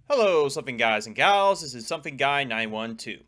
Hello, Something Guys and Gals. This is Something Guy 912.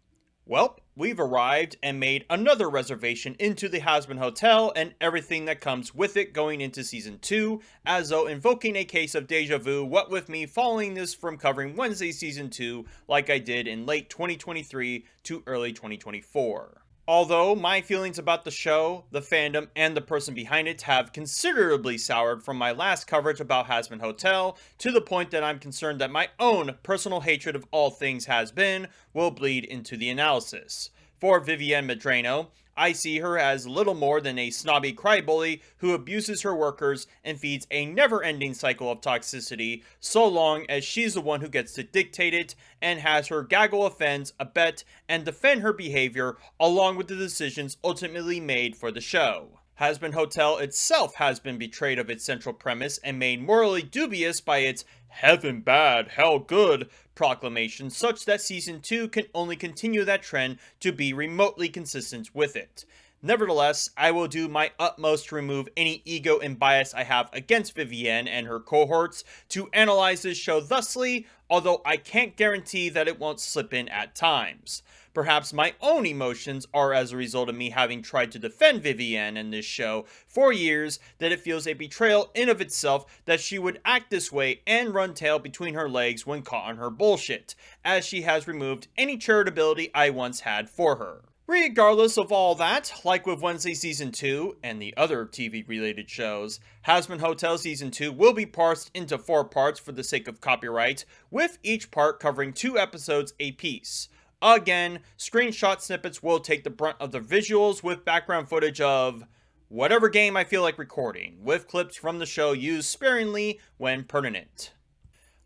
Well, we've arrived and made another reservation into the Hazbin Hotel and everything that comes with it going into Season 2, as though invoking a case of deja vu, what with me following this from covering Wednesday Season 2 like I did in late 2023 to early 2024. Although my feelings about the show, the fandom, and the person behind it have considerably soured from my last coverage about Hazbin Hotel, to the point that I'm concerned that my own personal hatred of all things Hazbin will bleed into the analysis. For Vivienne Medrano, I see her as little more than a snobby crybaby who abuses her workers and feeds a never-ending cycle of toxicity so long as she's the one who gets to dictate it and has her gaggle of fans abet and defend her behavior along with the decisions ultimately made for the show. Hazbin Hotel itself has been betrayed of its central premise and made morally dubious by its heaven bad, hell good proclamation, such that Season 2 can only continue that trend to be remotely consistent with it. Nevertheless, I will do my utmost to remove any ego and bias I have against Vivienne and her cohorts to analyze this show thusly, although I can't guarantee that it won't slip in at times. Perhaps my own emotions are as a result of me having tried to defend Vivienne in this show for years that it feels a betrayal in of itself that she would act this way and run tail between her legs when caught on her bullshit, as she has removed any charitability I once had for her. Regardless of all that, like with Wednesday Season 2 and the other TV related shows, Hazbin Hotel Season 2 will be parsed into 4 parts for the sake of copyright, with each part covering 2 episodes apiece. Again, screenshot snippets will take the brunt of the visuals with background footage of whatever game I feel like recording, with clips from the show used sparingly when pertinent.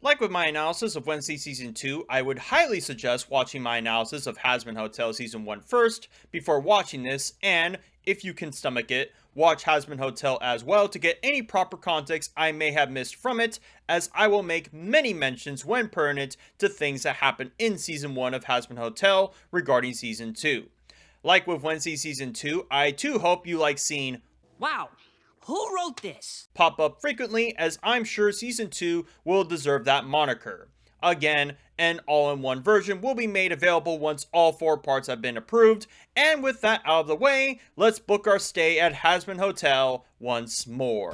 Like with my analysis of Wednesday Season 2, I would highly suggest watching my analysis of Hazbin Hotel Season 1 first, before watching this, and, if you can stomach it, watch Hazbin Hotel as well to get any proper context I may have missed from it, as I will make many mentions when pertinent to things that happen in Season 1 of Hazbin Hotel regarding Season 2. Like with Wednesday Season 2, I too hope you like seeing "Wow, who wrote this?" pop up frequently, as I'm sure Season 2 will deserve that moniker. Again, an all-in-one version will be made available once all 4 parts have been approved, and with that out of the way, let's book our stay at Hazbin Hotel once more.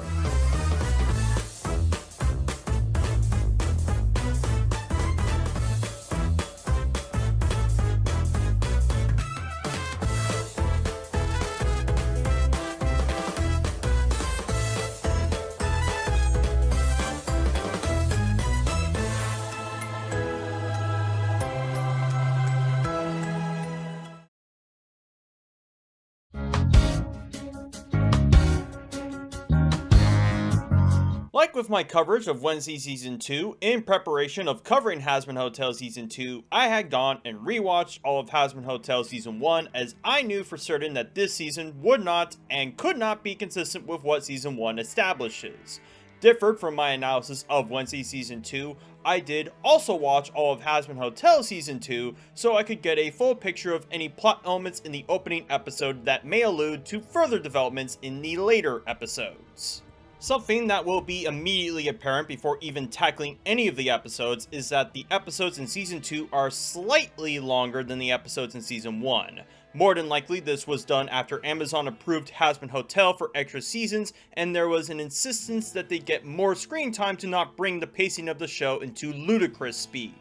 Like with my coverage of Wednesday Season 2, in preparation of covering Hazbin Hotel Season 2, I had gone and rewatched all of Hazbin Hotel Season 1, as I knew for certain that this season would not and could not be consistent with what Season 1 establishes. Differed from my analysis of Wednesday Season 2, I did also watch all of Hazbin Hotel Season 2 so I could get a full picture of any plot elements in the opening episode that may allude to further developments in the later episodes. Something that will be immediately apparent before even tackling any of the episodes is that the episodes in Season 2 are slightly longer than the episodes in Season 1. More than likely, this was done after Amazon approved Hazbin Hotel for extra seasons, and there was an insistence that they get more screen time to not bring the pacing of the show into ludicrous speed.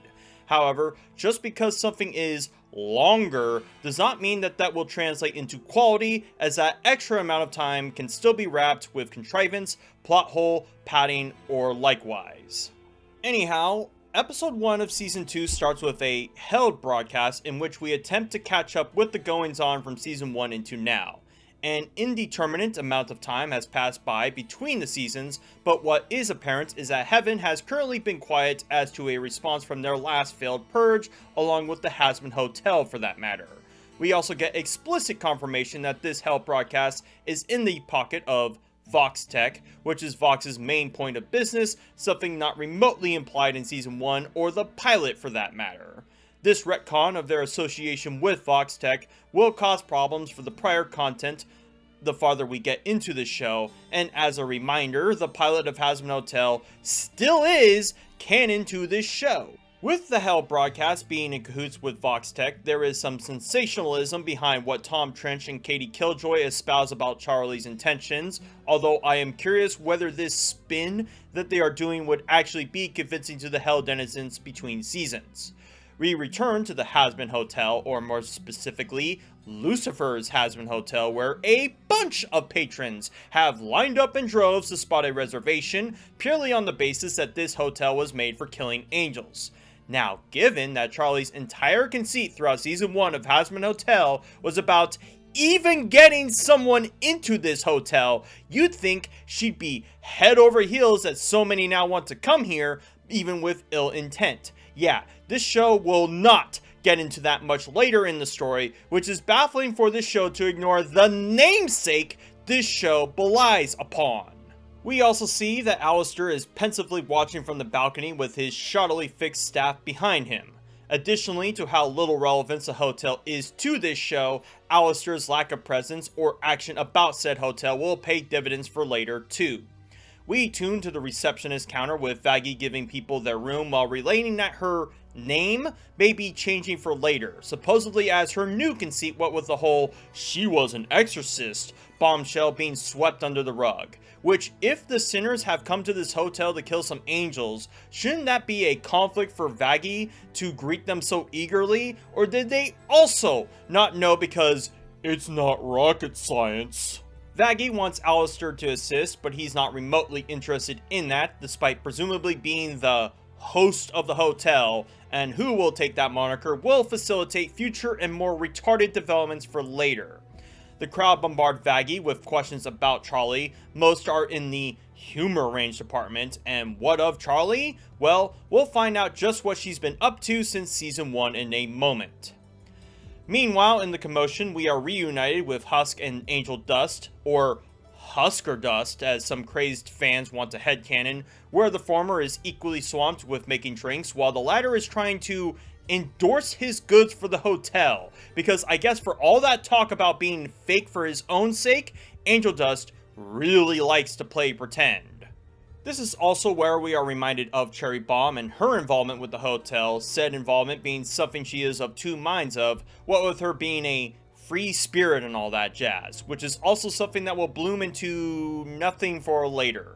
However, just because something is longer does not mean that that will translate into quality, as that extra amount of time can still be wrapped with contrivance, plot hole, padding, or likewise. Anyhow, Episode 1 of Season 2 starts with a held broadcast in which we attempt to catch up with the goings-on from Season 1 into now. An indeterminate amount of time has passed by between the seasons, but what is apparent is that Heaven has currently been quiet as to a response from their last failed purge, along with the Hazbin Hotel for that matter. We also get explicit confirmation that this held broadcast is in the pocket of Vox Tech, which is Vox's main point of business, something not remotely implied in Season 1 or the pilot for that matter. This retcon of their association with Vox Tech will cause problems for the prior content the farther we get into the show, and as a reminder, the pilot of Hazbin Hotel still is canon to this show. With the Hell broadcast being in cahoots with Vox Tech, there is some sensationalism behind what Tom Trench and Katie Killjoy espouse about Charlie's intentions, although I am curious whether this spin that they are doing would actually be convincing to the Hell denizens between seasons. We return to the Hazbin Hotel, or more specifically, Lucifer's Hazbin Hotel, where a bunch of patrons have lined up in droves to spot a reservation, purely on the basis that this hotel was made for killing angels. Now, given that Charlie's entire conceit throughout Season 1 of Hazbin Hotel was about even getting someone into this hotel, you'd think she'd be head over heels that so many now want to come here, even with ill intent. Yeah, this show will not get into that much later in the story, which is baffling for this show to ignore the namesake this show belies upon. We also see that Alistair is pensively watching from the balcony with his shoddily fixed staff behind him. Additionally to how little relevance the hotel is to this show, Alistair's lack of presence or action about said hotel will pay dividends for later too. We tune to the receptionist counter with Vaggie giving people their room while relating that her name may be changing for later, supposedly as her new conceit, what with the whole "she was an exorcist" bombshell being swept under the rug. Which, if the sinners have come to this hotel to kill some angels, shouldn't that be a conflict for Vaggie to greet them so eagerly? Or did they also not know because it's not rocket science? Vaggie wants Alistair to assist, but he's not remotely interested in that, despite presumably being the host of the hotel, and who will take that moniker will facilitate future and more retarded developments for later. The crowd bombard Vaggie with questions about Charlie. Most are in the humor range department, and what of Charlie? Well, we'll find out just what she's been up to since Season 1 in a moment. Meanwhile, in the commotion, we are reunited with Husk and Angel Dust, or Husker Dust, as some crazed fans want to headcanon, where the former is equally swamped with making drinks, while the latter is trying to endorse his goods for the hotel, because I guess for all that talk about being fake for his own sake, Angel Dust really likes to play pretend. This is also where we are reminded of Cherry Bomb and her involvement with the hotel, said involvement being something she is of two minds of, what with her being a free spirit and all that jazz, which is also something that will bloom into nothing for later.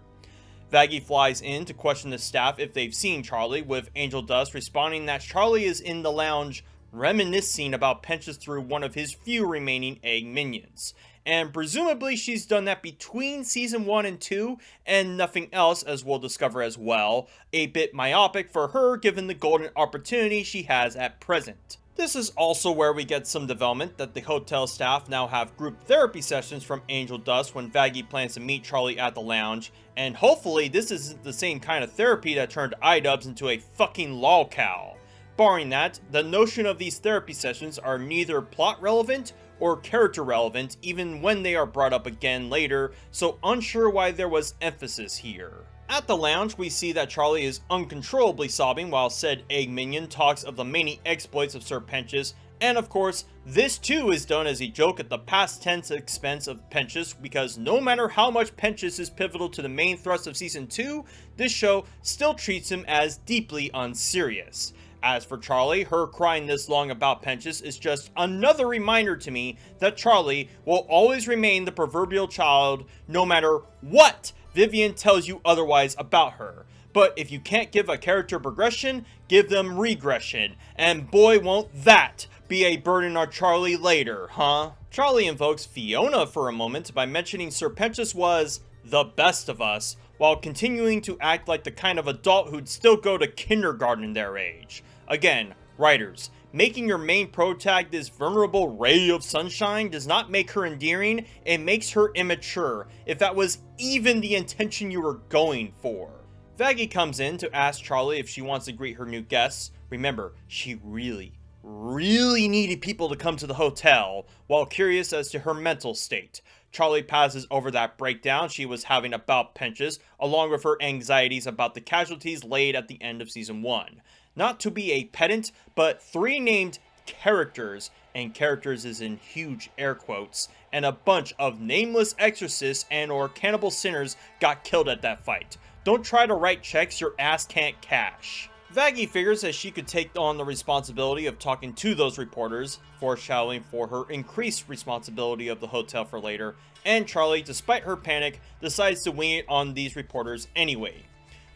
Vaggie flies in to question the staff if they've seen Charlie, with Angel Dust responding that Charlie is in the lounge reminiscing about Pentious through one of his few remaining egg minions. And presumably she's done that between Season 1 and 2, and nothing else, as we'll discover as well, a bit myopic for her given the golden opportunity she has at present. This is also where we get some development that the hotel staff now have group therapy sessions from Angel Dust when Vaggie plans to meet Charlie at the lounge, and hopefully this isn't the same kind of therapy that turned iDubbbz into a fucking lolcow. Barring that, the notion of these therapy sessions are neither plot relevant or character relevant even when they are brought up again later, so unsure why there was emphasis here. At the lounge, we see that Charlie is uncontrollably sobbing while said egg minion talks of the many exploits of Sir Pentious, and of course, this too is done as a joke at the past tense expense of Pentious, because no matter how much Pentious is pivotal to the main thrust of Season 2, this show still treats him as deeply unserious. As for Charlie, her crying this long about Pentious is just another reminder to me that Charlie will always remain the proverbial child no matter what Vivian tells you otherwise about her. But if you can't give a character progression, give them regression, and boy won't that be a burden on Charlie later, huh? Charlie invokes Fiona for a moment by mentioning Sir Pentious was the best of us, while continuing to act like the kind of adult who'd still go to kindergarten their age. Again, writers, making your main protag this vulnerable ray of sunshine does not make her endearing, it makes her immature, if that was even the intention you were going for. Vaggie comes in to ask Charlie if she wants to greet her new guests. Remember, she really needed people to come to the hotel, while curious as to her mental state. Charlie passes over that breakdown she was having about Pentious, along with her anxieties about the casualties laid at the end of Season 1. Not to be a pedant, but 3 named characters, and characters is in huge air quotes, and a bunch of nameless exorcists and or cannibal sinners got killed at that fight. Don't try to write checks your ass can't cash. Vaggie figures that she could take on the responsibility of talking to those reporters, foreshadowing for her increased responsibility of the hotel for later, and Charlie, despite her panic, decides to wing it on these reporters anyway.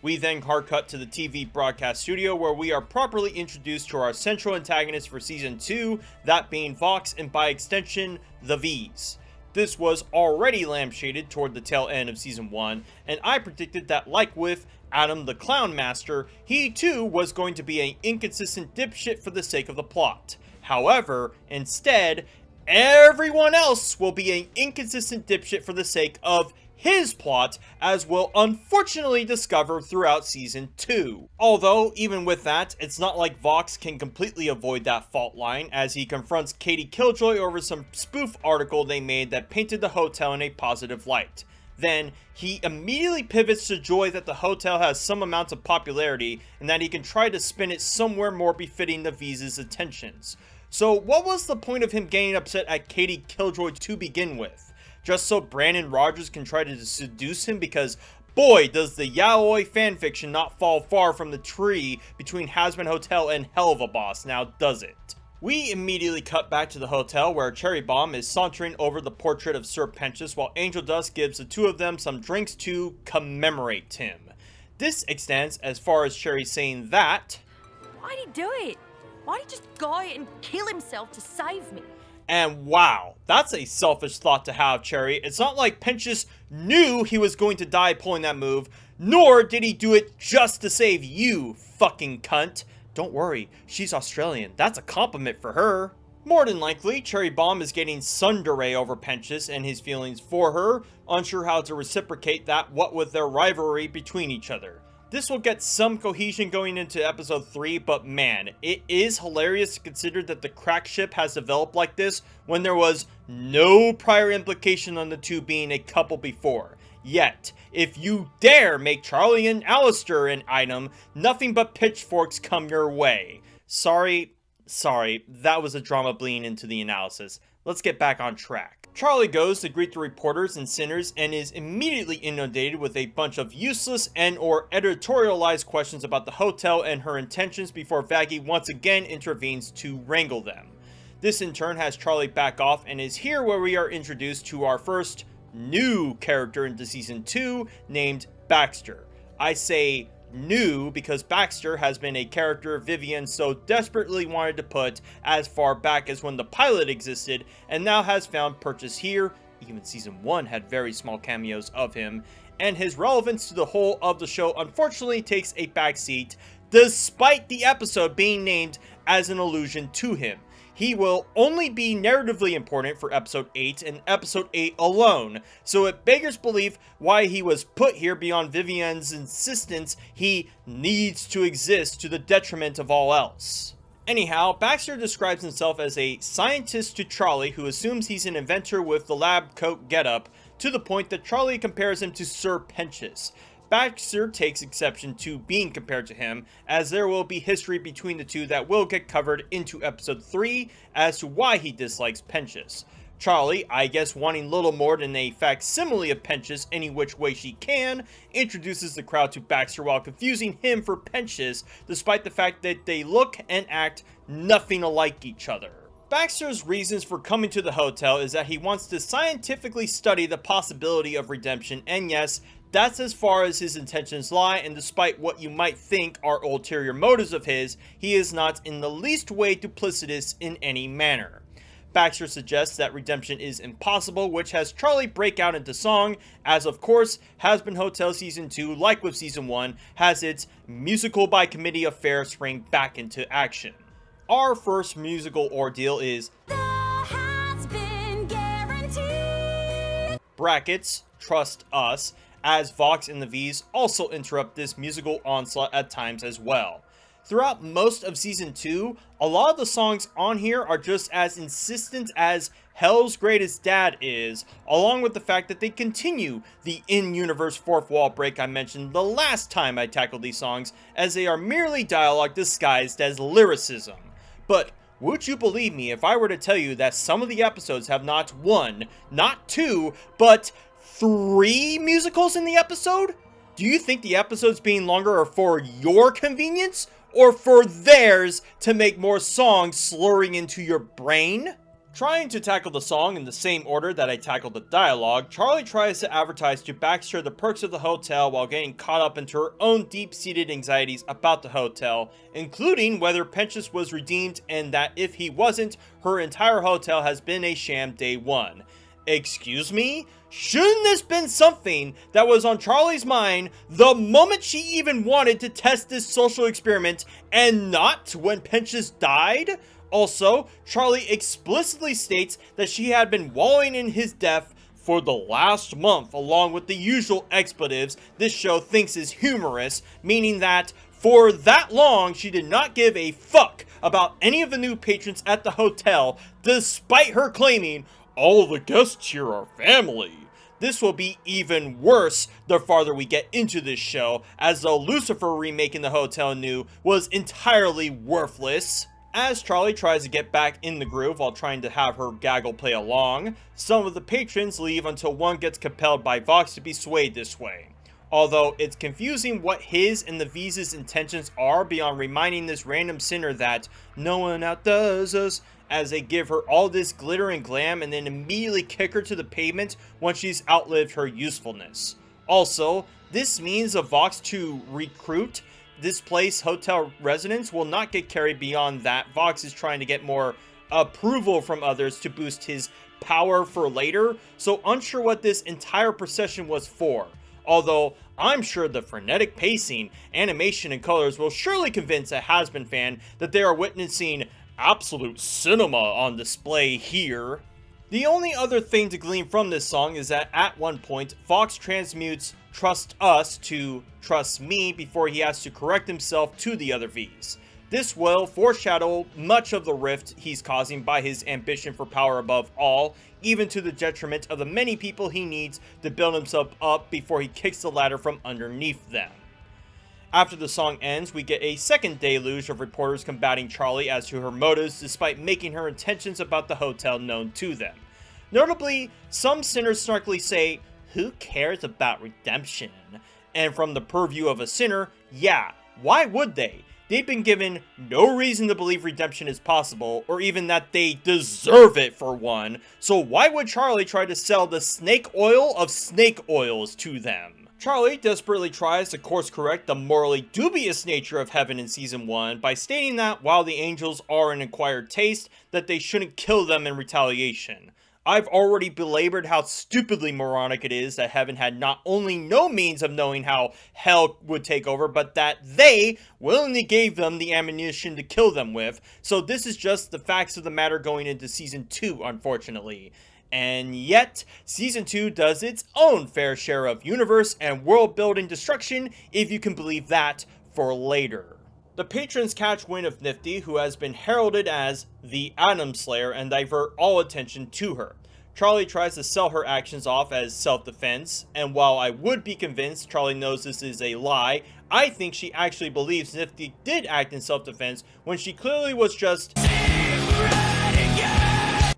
We then hard cut to the TV broadcast studio where we are properly introduced to our central antagonist for season 2, that being Vox and by extension, the V's. This was already lampshaded toward the tail end of season 1, and I predicted that like with Adam the Clown Master, he too was going to be an inconsistent dipshit for the sake of the plot. However, instead, everyone else will be an inconsistent dipshit for the sake of his plot, as we'll unfortunately discover throughout season 2. Although, even with that, it's not like Vox can completely avoid that fault line, as he confronts Katie Killjoy over some spoof article they made that painted the hotel in a positive light. Then, he immediately pivots to joy that the hotel has some amount of popularity, and that he can try to spin it somewhere more befitting the V's attentions. So what was the point of him getting upset at Katie Killjoy to begin with? Just so Brandon Rogers can try to seduce him, because boy does the yaoi fanfiction not fall far from the tree between Hazbin Hotel and Helva Boss, now does it? We immediately cut back to the hotel where Cherry Bomb is sauntering over the portrait of Sir Pentious while Angel Dust gives the two of them some drinks to commemorate him. This extends as far as Cherry saying that, "Why'd he do it? Why'd he just go and kill himself to save me?" and wow, that's a selfish thought to have, Cherry. It's not like Pentious knew he was going to die pulling that move, nor did he do it just to save you, fucking cunt. Don't worry, she's Australian. That's a compliment for her. More than likely, Cherry Bomb is getting tsundere over Pentious and his feelings for her, unsure how to reciprocate that what with their rivalry between each other. This will get some cohesion going into episode 3, but man, it is hilarious to consider that the crack ship has developed like this when there was no prior implication on the two being a couple before. Yet, if you dare make Charlie and Alistair an item, nothing but pitchforks come your way. Sorry, that was a drama bleeding into the analysis. Let's get back on track. Charlie goes to greet the reporters and sinners and is immediately inundated with a bunch of useless and or editorialized questions about the hotel and her intentions before Vaggie once again intervenes to wrangle them. This in turn has Charlie back off and is here where we are introduced to our first new character into season 2 named Baxter. I say new because Baxter has been a character Vivian so desperately wanted to put as far back as when the pilot existed, and now has found purchase here. Even season 1 had very small cameos of him, and his relevance to the whole of the show unfortunately takes a backseat, despite the episode being named as an allusion to him. He will only be narratively important for episode 8 and episode 8 alone, so it beggars belief why he was put here beyond Vivian's insistence he needs to exist to the detriment of all else. Anyhow, Baxter describes himself as a scientist to Charlie who assumes he's an inventor with the lab coat getup, to the point that Charlie compares him to Sir Pentious. Baxter takes exception to being compared to him, as there will be history between the two that will get covered into episode 3 as to why he dislikes Pentious. Charlie, I guess wanting little more than a facsimile of Pentious any which way she can, introduces the crowd to Baxter while confusing him for Pentious, despite the fact that they look and act nothing alike each other. Baxter's reasons for coming to the hotel is that he wants to scientifically study the possibility of redemption, and yes, that's as far as his intentions lie, and despite what you might think are ulterior motives of his, he is not in the least way duplicitous in any manner. Baxter suggests that redemption is impossible, which has Charlie break out into song, as of course, Hazbin Hotel Season 2, like with Season 1, has its musical by committee affair spring back into action. Our first musical ordeal is brackets, trust us, as Vox and the V's also interrupt this musical onslaught at times as well. Throughout most of Season 2, a lot of the songs on here are just as insistent as Hell's Greatest Dad is, along with the fact that they continue the in-universe fourth wall break I mentioned the last time I tackled these songs, as they are merely dialogue disguised as lyricism. But would you believe me if I were to tell you that some of the episodes have not one, not two, but 3 musicals in the episode? Do you think the episodes being longer are for your convenience? or for theirs to make more songs slurring into your brain? Trying to tackle the song in the same order that I tackled the dialogue, Charlie tries to advertise to Baxter the perks of the hotel while getting caught up into her own deep-seated anxieties about the hotel, including whether Pentious was redeemed and that if he wasn't, her entire hotel has been a sham day one. Excuse me? Shouldn't this been something that was on Charlie's mind the moment she even wanted to test this social experiment and not when Pentious died? Also, Charlie explicitly states that she had been wallowing in his death for the last month, along with the usual expletives this show thinks is humorous, meaning that for that long she did not give a fuck about any of the new patrons at the hotel, despite her claiming, "All the guests here are family." This will be even worse the farther we get into this show, as the Lucifer remake in the hotel new was entirely worthless. As Charlie tries to get back in the groove while trying to have her gaggle play along, some of the patrons leave until one gets compelled by Vox to be swayed this way. Although it's confusing what his and the V's intentions are beyond reminding this random sinner that no one outdoes us, as they give her all this glitter and glam and then immediately kick her to the pavement once she's outlived her usefulness. Also, this means of Vox to recruit displaced hotel residents will not get carried beyond that. Vox is trying to get more approval from others to boost his power for later, so unsure what this entire procession was for. Although, I'm sure the frenetic pacing, animation, and colors will surely convince a Hazbin fan that they are witnessing absolute cinema on display here. The only other thing to glean from this song is that at one point, Fox transmutes "trust us" to "trust me" before he has to correct himself to the other V's. This will foreshadow much of the rift he's causing by his ambition for power above all, even to the detriment of the many people he needs to build himself up before he kicks the ladder from underneath them. After the song ends, we get a second deluge of reporters combating Charlie as to her motives despite making her intentions about the hotel known to them. Notably, some sinners snarkily say, "Who cares about redemption?" And from the purview of a sinner, yeah, why would they? They've been given no reason to believe redemption is possible, or even that they deserve it for one, so why would Charlie try to sell the snake oil of snake oils to them? Charlie desperately tries to course correct the morally dubious nature of heaven in season 1 by stating that while the angels are an acquired taste, that they shouldn't kill them in retaliation. I've already belabored how stupidly moronic it is that heaven had not only no means of knowing how hell would take over, but that they willingly gave them the ammunition to kill them with, so this is just the facts of the matter going into season 2, unfortunately. And yet, season 2 does its own fair share of universe and world building destruction, if you can believe that, for later. The patrons catch wind of Nifty, who has been heralded as the Atom Slayer, and divert all attention to her. Charlie tries to sell her actions off as self-defense, and while I would be convinced Charlie knows this is a lie, I think she actually believes Nifty did act in self-defense when she clearly was just...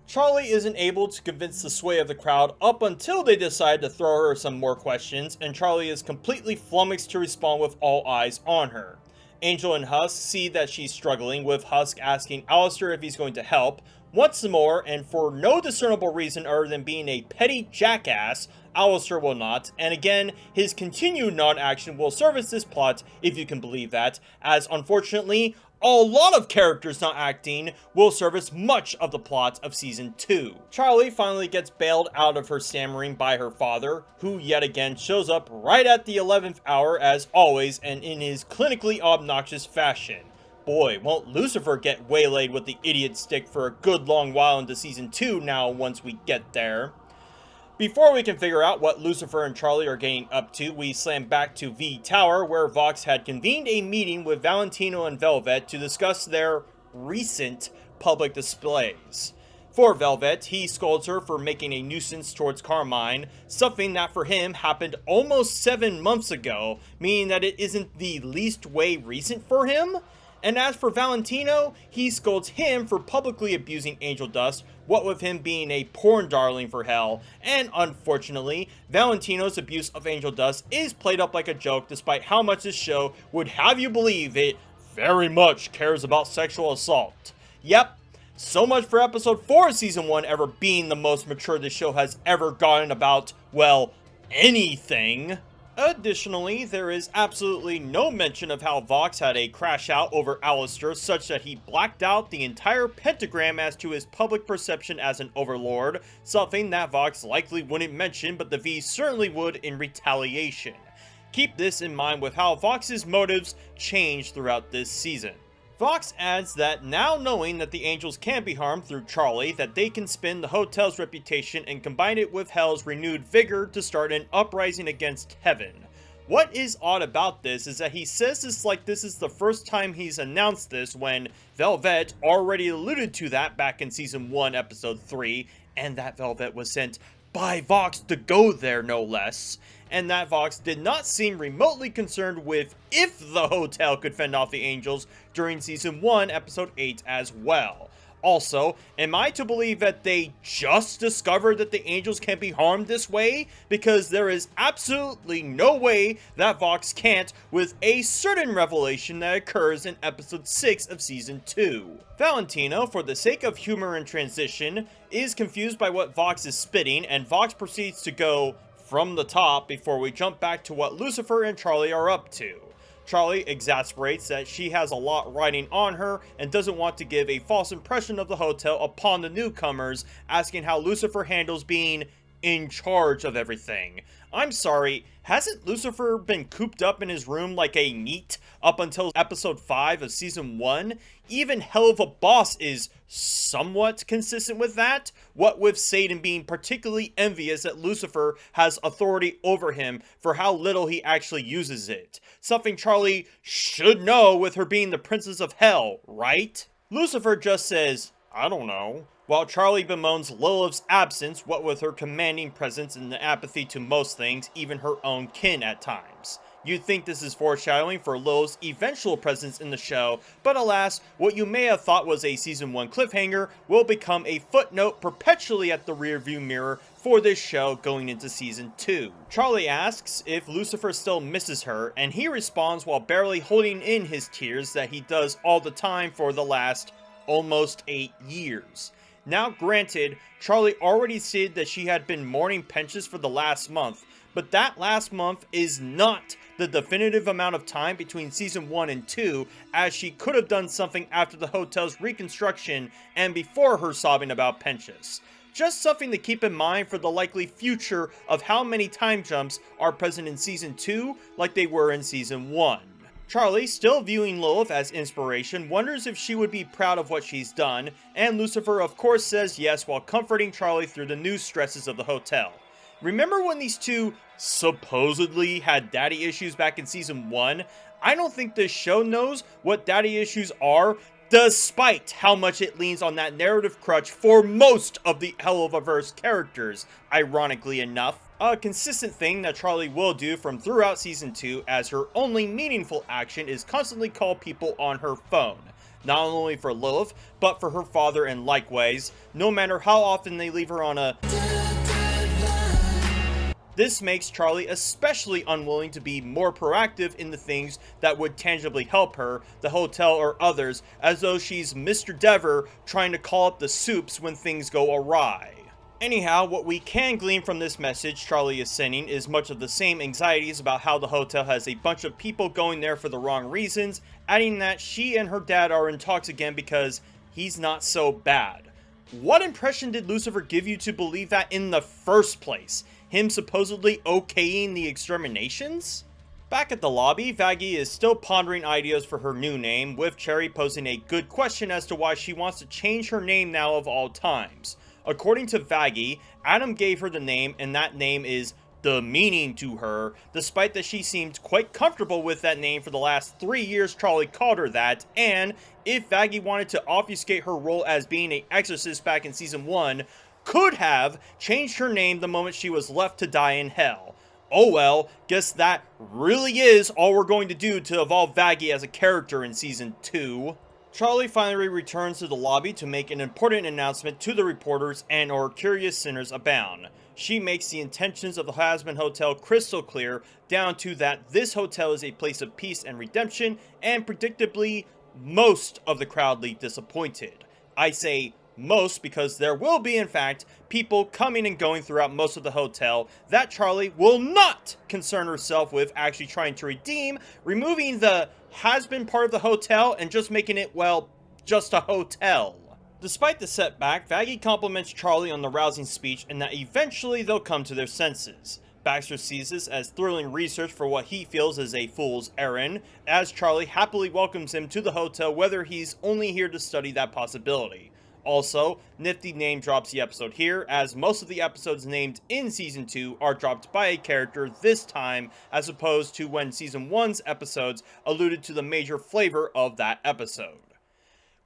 Charlie isn't able to convince the sway of the crowd up until they decide to throw her some more questions, and Charlie is completely flummoxed to respond with all eyes on her. Angel and Husk see that she's struggling, with Husk asking Alistair if he's going to help. Once more, and for no discernible reason other than being a petty jackass, Alistair will not, and again, his continued non-action will service this plot, if you can believe that, as unfortunately, a lot of characters not acting will service much of the plot of season 2. Charlie finally gets bailed out of her stammering by her father, who yet again shows up right at the 11th hour as always and in his clinically obnoxious fashion. Boy, won't Lucifer get waylaid with the idiot stick for a good long while into season 2 now once we get there. Before we can figure out what Lucifer and Charlie are getting up to, we slam back to V Tower, where Vox had convened a meeting with Valentino and Velvet to discuss their recent public displays. For Velvet, he scolds her for making a nuisance towards Carmine, something that for him happened almost 7 months ago, meaning that it isn't the least way recent for him. And as for Valentino, he scolds him for publicly abusing Angel Dust, what with him being a porn darling for hell, and unfortunately, Valentino's abuse of Angel Dust is played up like a joke despite how much this show would have you believe it very much cares about sexual assault. Yep, so much for episode 4 of season 1 ever being the most mature the show has ever gotten about, well, anything. Additionally, there is absolutely no mention of how Vox had a crash out over Alistair such that he blacked out the entire pentagram as to his public perception as an overlord, something that Vox likely wouldn't mention but the V certainly would in retaliation. Keep this in mind with how Vox's motives change throughout this season. Vox adds that now knowing that the angels can be harmed through Charlie, that they can spin the hotel's reputation and combine it with Hell's renewed vigor to start an uprising against heaven. What is odd about this is that he says this like this is the first time he's announced this when Velvet already alluded to that back in season 1 episode 3, and that Velvet was sent by Vox to go there no less, and that Vox did not seem remotely concerned with if the hotel could fend off the angels during season 1 episode 8 as well. Also, am I to believe that they just discovered that the angels can be harmed this way? Because there is absolutely no way that Vox can't with a certain revelation that occurs in episode 6 of season 2. Valentino, for the sake of humor and transition, is confused by what Vox is spitting, and Vox proceeds to go from the top before we jump back to what Lucifer and Charlie are up to. Charlie exasperates that she has a lot riding on her and doesn't want to give a false impression of the hotel upon the newcomers, asking how Lucifer handles being in charge of everything. I'm sorry, hasn't Lucifer been cooped up in his room like a NEET up until episode 5 of season 1? Even Hell of a Boss is somewhat consistent with that, what with Satan being particularly envious that Lucifer has authority over him for how little he actually uses it. Something Charlie should know with her being the princess of hell, right? Lucifer just says, I don't know, while Charlie bemoans Lilith's absence, what with her commanding presence and the apathy to most things, even her own kin at times. You'd think this is foreshadowing for Lilith's eventual presence in the show, but alas, what you may have thought was a season 1 cliffhanger will become a footnote perpetually at the rearview mirror for this show going into season 2. Charlie asks if Lucifer still misses her, and he responds while barely holding in his tears that he does all the time for the last almost 8 years. Now granted, Charlie already said that she had been mourning Pentious for the last month, but that last month is not the definitive amount of time between season 1 and 2, as she could have done something after the hotel's reconstruction and before her sobbing about Pentious. Just something to keep in mind for the likely future of how many time jumps are present in season 2 like they were in season 1. Charlie, still viewing Lilith as inspiration, wonders if she would be proud of what she's done, and Lucifer of course says yes while comforting Charlie through the new stresses of the hotel. Remember when these two supposedly had daddy issues back in season 1? I don't think this show knows what daddy issues are, despite how much it leans on that narrative crutch for most of the Helliverse characters, ironically enough. A consistent thing that Charlie will do from throughout season 2, as her only meaningful action is constantly call people on her phone. Not only for Lilith, but for her father and likewise, no matter how often they leave her on a This makes Charlie especially unwilling to be more proactive in the things that would tangibly help her, the hotel or others, as though she's Mr. Dever trying to call up the soups when things go awry. Anyhow, what we can glean from this message Charlie is sending is much of the same anxieties about how the hotel has a bunch of people going there for the wrong reasons, adding that she and her dad are in talks again because he's not so bad. What impression did Lucifer give you to believe that in the first place? Him supposedly okaying the exterminations? Back at the lobby, Vaggie is still pondering ideas for her new name, with Cherry posing a good question as to why she wants to change her name now of all times. According to Vaggie, Adam gave her the name, and that name is the meaning to her, despite that she seemed quite comfortable with that name for the last 3 years Charlie called her that, and if Vaggie wanted to obfuscate her role as being an exorcist back in season 1, could have changed her name the moment she was left to die in hell. Oh well, guess that really is all we're going to do to evolve Vaggie as a character in season 2. Charlie finally returns to the lobby to make an important announcement to the reporters and or curious sinners abound. She makes the intentions of the Hazbin Hotel crystal clear, down to that this hotel is a place of peace and redemption, and predictably, most of the crowd leave disappointed. I say most because there will be, in fact, people coming and going throughout most of the hotel that Charlie will not concern herself with actually trying to redeem, removing the has-been part of the hotel and just making it, well, just a hotel. Despite the setback, Vaggie compliments Charlie on the rousing speech and that eventually they'll come to their senses. Baxter sees this as thrilling research for what he feels is a fool's errand, as Charlie happily welcomes him to the hotel whether he's only here to study that possibility. Also, nifty name drops the episode here, as most of the episodes named in Season 2 are dropped by a character this time, as opposed to when Season 1's episodes alluded to the major flavor of that episode.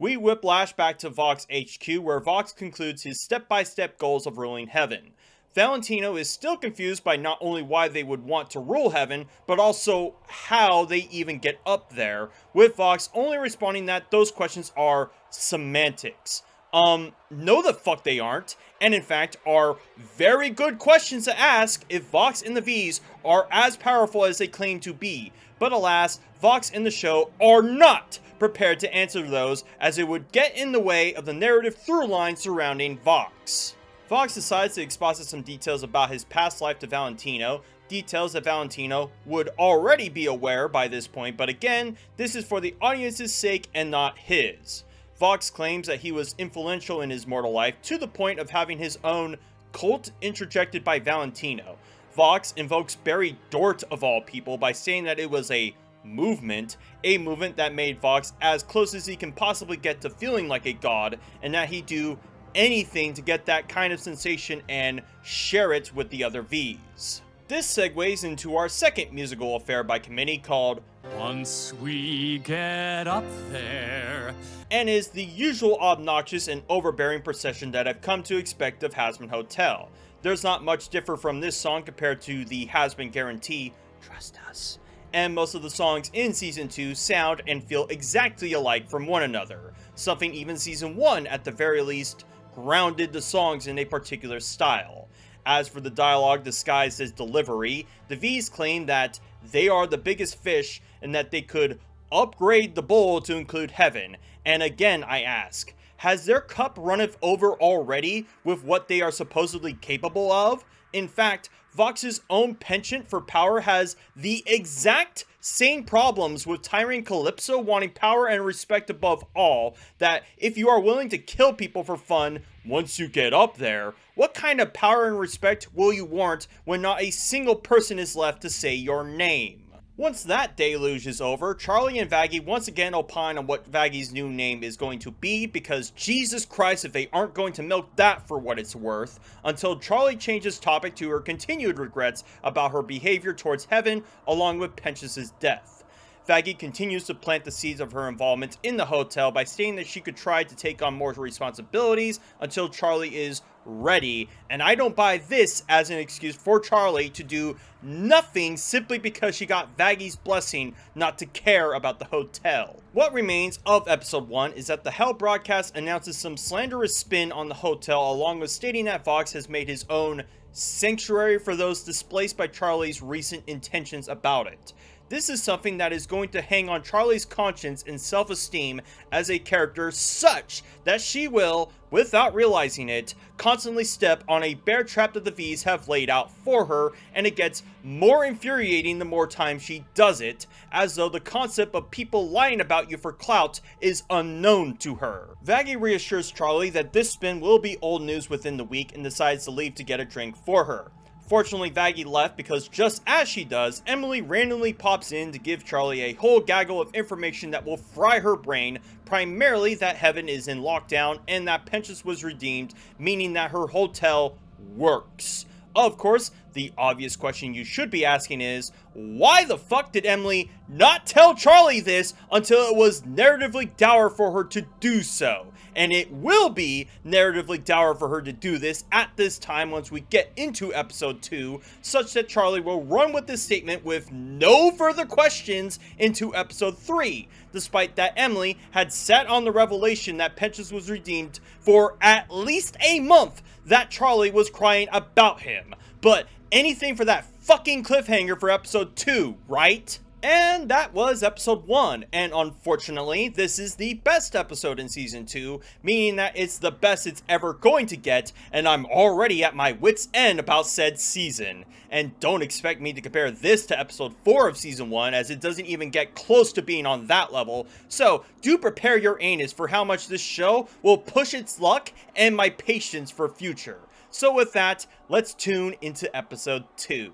We whiplash back to Vox HQ, where Vox concludes his step-by-step goals of ruling Heaven. Valentino is still confused by not only why they would want to rule Heaven, but also how they even get up there, with Vox only responding that those questions are semantics. No the fuck they aren't, and in fact are very good questions to ask if Vox and the V's are as powerful as they claim to be. But alas, Vox and the show are not prepared to answer those, as it would get in the way of the narrative through line surrounding Vox. Vox decides to exposit some details about his past life to Valentino, details that Valentino would already be aware by this point, but again, this is for the audience's sake and not his. Vox claims that he was influential in his mortal life to the point of having his own cult interjected by Valentino. Vox invokes Barry Dort of all people by saying that it was a movement that made Vox as close as he can possibly get to feeling like a god, and that he'd do anything to get that kind of sensation and share it with the other V's. This segues into our second musical affair by committee called Once We Get Up There, and is the usual obnoxious and overbearing procession that I've come to expect of Hazbin Hotel. There's not much differ from this song compared to the Hazbin guarantee, trust us, and most of the songs in Season 2 sound and feel exactly alike from one another, something even Season 1 at the very least grounded the songs in a particular style. As for the dialogue disguised as delivery, the V's claim that they are the biggest fish and that they could upgrade the bowl to include Heaven. And again, I ask, has their cup runneth over already with what they are supposedly capable of? In fact, Vox's own penchant for power has the exact same problems with Tyrant Calypso wanting power and respect above all, that if you are willing to kill people for fun once you get up there, what kind of power and respect will you warrant when not a single person is left to say your name? Once that deluge is over, Charlie and Vaggie once again opine on what Vaggie's new name is going to be, because Jesus Christ if they aren't going to milk that for what it's worth, until Charlie changes topic to her continued regrets about her behavior towards Heaven along with Pentious' death. Vaggie continues to plant the seeds of her involvement in the hotel by stating that she could try to take on more responsibilities until Charlie is ready, and I don't buy this as an excuse for Charlie to do nothing simply because she got Vaggie's blessing not to care about the hotel. What remains of episode 1 is that the Hell broadcast announces some slanderous spin on the hotel, along with stating that Vox has made his own sanctuary for those displaced by Charlie's recent intentions about it. This is something that is going to hang on Charlie's conscience and self-esteem as a character, such that she will, without realizing it, constantly step on a bear trap that the V's have laid out for her, and it gets more infuriating the more time she does it, as though the concept of people lying about you for clout is unknown to her. Vaggie reassures Charlie that this spin will be old news within the week and decides to leave to get a drink for her. Fortunately, Vaggie left because just as she does, Emily randomly pops in to give Charlie a whole gaggle of information that will fry her brain, primarily that Heaven is in lockdown and that Pentious was redeemed, meaning that her hotel works. Of course, The obvious question you should be asking is, why the fuck did Emily not tell Charlie this until it was narratively dour for her to do so? And it will be narratively dour for her to do this at this time once we get into episode 2, such that Charlie will run with this statement with no further questions into episode 3, despite that Emily had sat on the revelation that Pentious was redeemed for at least a month that Charlie was crying about him. But anything for that fucking cliffhanger for episode 2, right? And that was episode 1, and unfortunately, this is the best episode in season 2, meaning that it's the best it's ever going to get, and I'm already at my wit's end about said season. And don't expect me to compare this to episode 4 of season 1, as it doesn't even get close to being on that level, so do prepare your anus for how much this show will push its luck and my patience for future. So with that, let's tune into episode 2.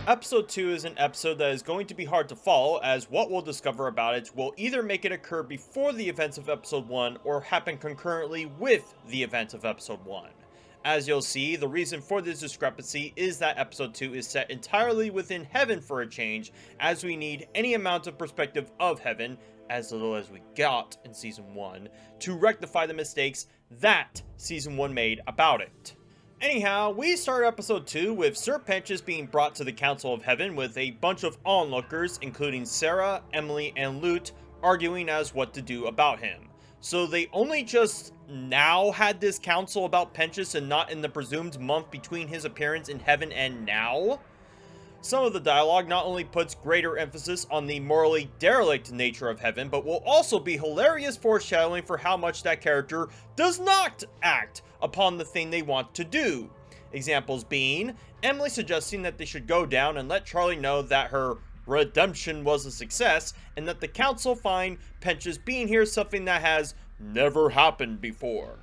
Episode 2 is an episode that is going to be hard to follow, as what we'll discover about it will either make it occur before the events of episode 1 or happen concurrently with the events of episode 1. As you'll see, the reason for this discrepancy is that episode 2 is set entirely within heaven for a change, as we need any amount of perspective of heaven, as little as we got in season 1, to rectify the mistakes that season 1 made about it. Anyhow, we start episode 2 with Sir Pentious being brought to the Council of Heaven with a bunch of onlookers, including Sarah, Emily, and Lute, arguing as what to do about him. So they only just now had this council about Pentious and not in the presumed month between his appearance in heaven and now? Some of the dialogue not only puts greater emphasis on the morally derelict nature of heaven, but will also be hilarious foreshadowing for how much that character does not act upon the thing they want to do. Examples being Emily suggesting that they should go down and let Charlie know that her redemption was a success, and that the council find Pentious being here something that has never happened before.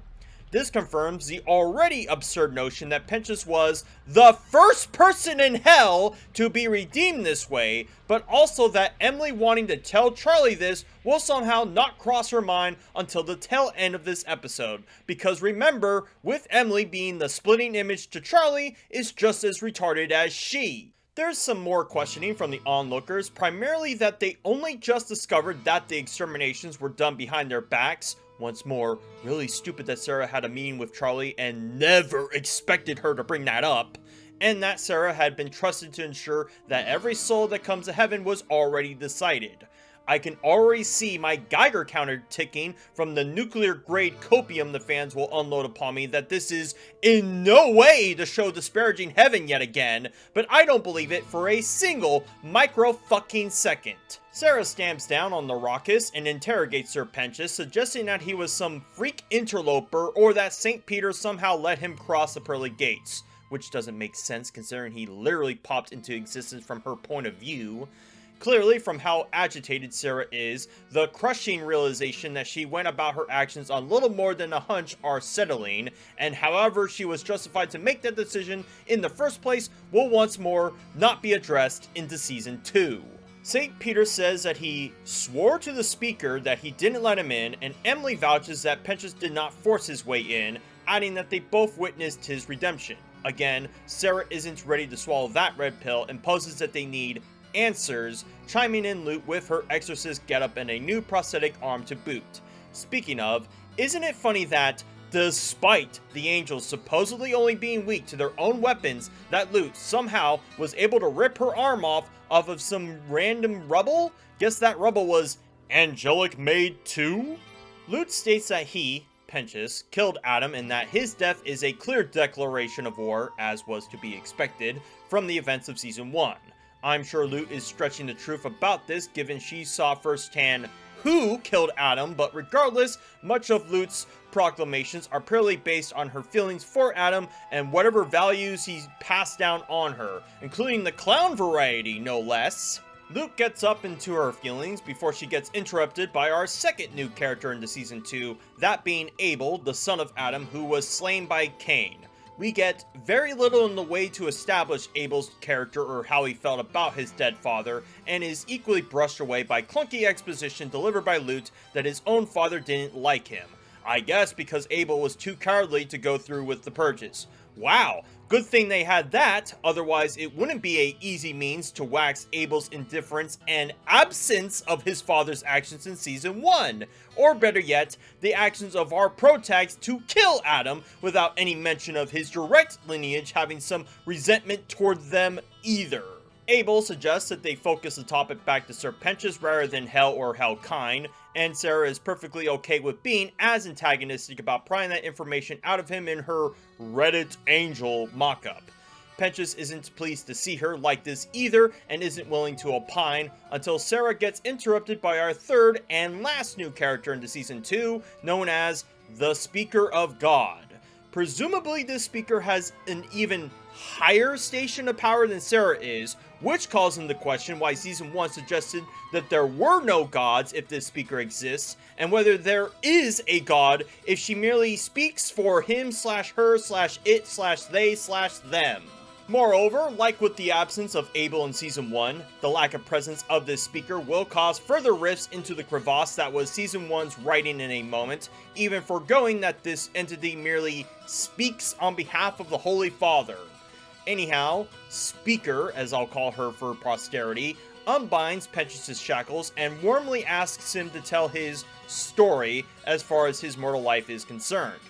This confirms the already absurd notion that Pentious was the first person in hell to be redeemed this way, but also that Emily wanting to tell Charlie this will somehow not cross her mind until the tail end of this episode, because remember, with Emily being the splitting image to Charlie is just as retarded as she. There's some more questioning from the onlookers, primarily that they only just discovered that the exterminations were done behind their backs. Once more, really stupid that Sarah had a meeting with Charlie and never expected her to bring that up. And that Sarah had been trusted to ensure that every soul that comes to heaven was already decided. I can already see my Geiger counter ticking from the nuclear grade copium the fans will unload upon me that this is in no way to show disparaging heaven yet again, but I don't believe it for a single micro fucking second. Sarah stamps down on the raucous and interrogates Sir Pentious, suggesting that he was some freak interloper or that St. Peter somehow let him cross the pearly gates, which doesn't make sense considering he literally popped into existence from her point of view. Clearly, from how agitated Sarah is, the crushing realization that she went about her actions on little more than a hunch are settling, and however she was justified to make that decision in the first place will once more not be addressed into season 2. St. Peter says that he swore to the speaker that he didn't let him in, and Emily vouches that Pentious did not force his way in, adding that they both witnessed his redemption. Again, Sarah isn't ready to swallow that red pill and poses that they need answers, chiming in Lute with her exorcist getup and a new prosthetic arm to boot. Speaking of, isn't it funny that, despite the angels supposedly only being weak to their own weapons, that Lute somehow was able to rip her arm off of some random rubble? Guess that rubble was angelic made too? Lute states that he, Pentious, killed Adam and that his death is a clear declaration of war, as was to be expected, from the events of season 1. I'm sure Lute is stretching the truth about this given she saw firsthand who killed Adam, but regardless, much of Lute's proclamations are purely based on her feelings for Adam and whatever values he's passed down on her, including the clown variety, no less. Lute gets up into her feelings before she gets interrupted by our second new character into season 2, that being Abel, the son of Adam, who was slain by Cain. We get very little in the way to establish Abel's character or how he felt about his dead father, and is equally brushed away by clunky exposition delivered by Lute that his own father didn't like him. I guess because Abel was too cowardly to go through with the purges. Wow, good thing they had that, otherwise it wouldn't be a easy means to wax Abel's indifference and absence of his father's actions in Season 1. Or better yet, the actions of our protags to kill Adam without any mention of his direct lineage having some resentment toward them either. Abel suggests that they focus the topic back to Sir Pentious rather than Hell or Hellkind, and Sarah is perfectly okay with being as antagonistic about prying that information out of him in her Reddit Angel mock-up. Pentious isn't pleased to see her like this either, and isn't willing to opine, until Sarah gets interrupted by our third and last new character into Season 2, known as the Speaker of God. Presumably this speaker has an even higher station of power than Sarah is, which calls into question why Season 1 suggested that there were no gods if this speaker exists, and whether there is a god if she merely speaks for him/her/it/they/them. Moreover, like with the absence of Abel in Season 1, the lack of presence of this speaker will cause further rifts into the crevasse that was Season 1's writing in a moment, even foregoing that this entity merely speaks on behalf of the Holy Father. Anyhow, Speaker, as I'll call her for posterity, unbinds Pentious' shackles and warmly asks him to tell his story as far as his mortal life is concerned.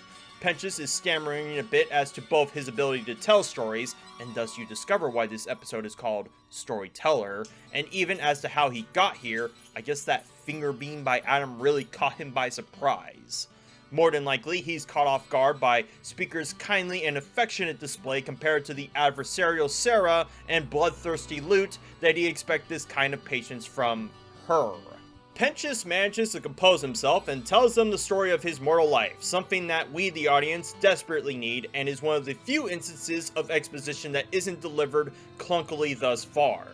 Pentious is stammering a bit as to both his ability to tell stories, and thus you discover why this episode is called Storyteller, and even as to how he got here. I guess that finger beam by Adam really caught him by surprise. More than likely, he's caught off guard by Speaker's kindly and affectionate display compared to the adversarial Sarah and bloodthirsty Lute that he expects this kind of patience from her. Pentious manages to compose himself and tells them the story of his mortal life, something that we, the audience, desperately need, and is one of the few instances of exposition that isn't delivered clunkily thus far.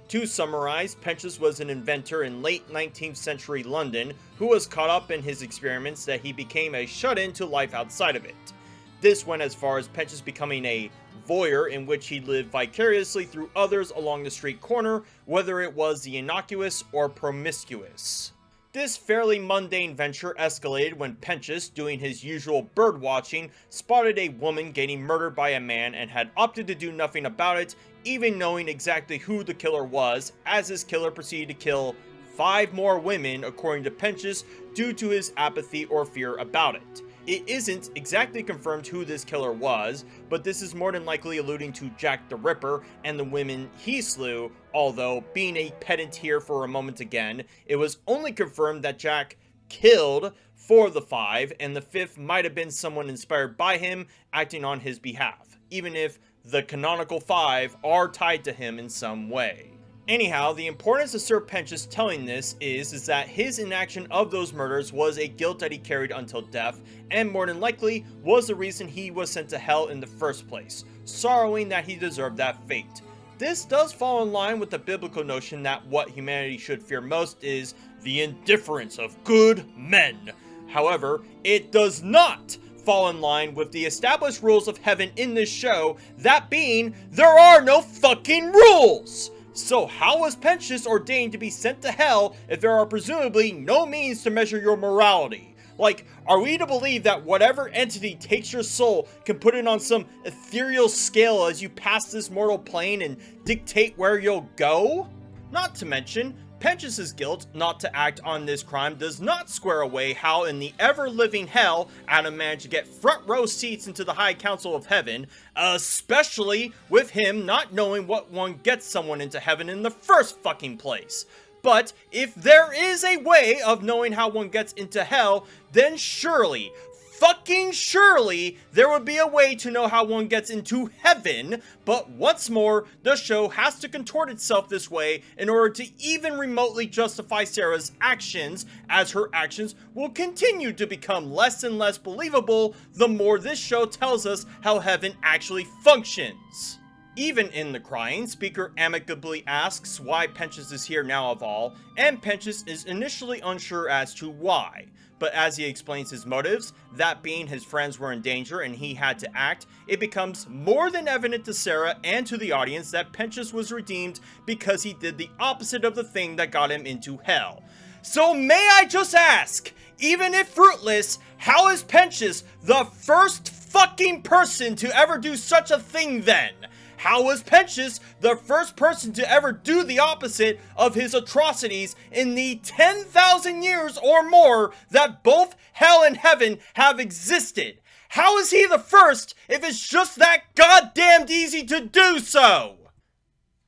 To summarize, Pentious was an inventor in late 19th century London who was caught up in his experiments that he became a shut-in to life outside of it. This went as far as Pentious becoming a voyeur in which he lived vicariously through others along the street corner, whether it was the innocuous or promiscuous. This fairly mundane venture escalated when Pentious, doing his usual bird watching, spotted a woman getting murdered by a man and had opted to do nothing about it, even knowing exactly who the killer was, as his killer proceeded to kill 5 more women according to Pentious due to his apathy or fear about it. It isn't exactly confirmed who this killer was, but this is more than likely alluding to Jack the Ripper and the women he slew, although, being a pedant here for a moment again, it was only confirmed that Jack killed 4 of the 5, and the 5th might have been someone inspired by him acting on his behalf, even if the canonical 5 are tied to him in some way. Anyhow, the importance of Sir Pentious telling this is that his inaction of those murders was a guilt that he carried until death, and more than likely was the reason he was sent to hell in the first place, sorrowing that he deserved that fate. This does fall in line with the biblical notion that what humanity should fear most is the indifference of good men. However, it does not fall in line with the established rules of heaven in this show, that being, there are no fucking rules! So how was Pentious ordained to be sent to hell if there are presumably no means to measure your morality? Like, are we to believe that whatever entity takes your soul can put it on some ethereal scale as you pass this mortal plane and dictate where you'll go? Not to mention, Pentious' guilt not to act on this crime does not square away how in the ever-living hell Adam managed to get front-row seats into the High Council of Heaven, especially with him not knowing what one gets someone into heaven in the first fucking place. But if there is a way of knowing how one gets into hell, then surely, fucking surely, there would be a way to know how one gets into heaven, but once more, the show has to contort itself this way in order to even remotely justify Sarah's actions, as her actions will continue to become less and less believable the more this show tells us how heaven actually functions. Even in the crying, Speaker amicably asks why Pentious is here now of all, and Pentious is initially unsure as to why. But as he explains his motives, that being his friends were in danger and he had to act, it becomes more than evident to Sarah and to the audience that Pentious was redeemed because he did the opposite of the thing that got him into hell. So may I just ask, even if fruitless, how is Pentious the first fucking person to ever do such a thing then? How was Pentious the first person to ever do the opposite of his atrocities in the 10,000 years or more that both hell and heaven have existed? How is he the first if it's just that goddamned easy to do so?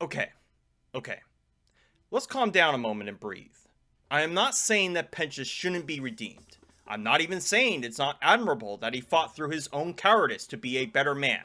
Okay. Let's calm down a moment and breathe. I am not saying that Pentious shouldn't be redeemed. I'm not even saying it's not admirable that he fought through his own cowardice to be a better man.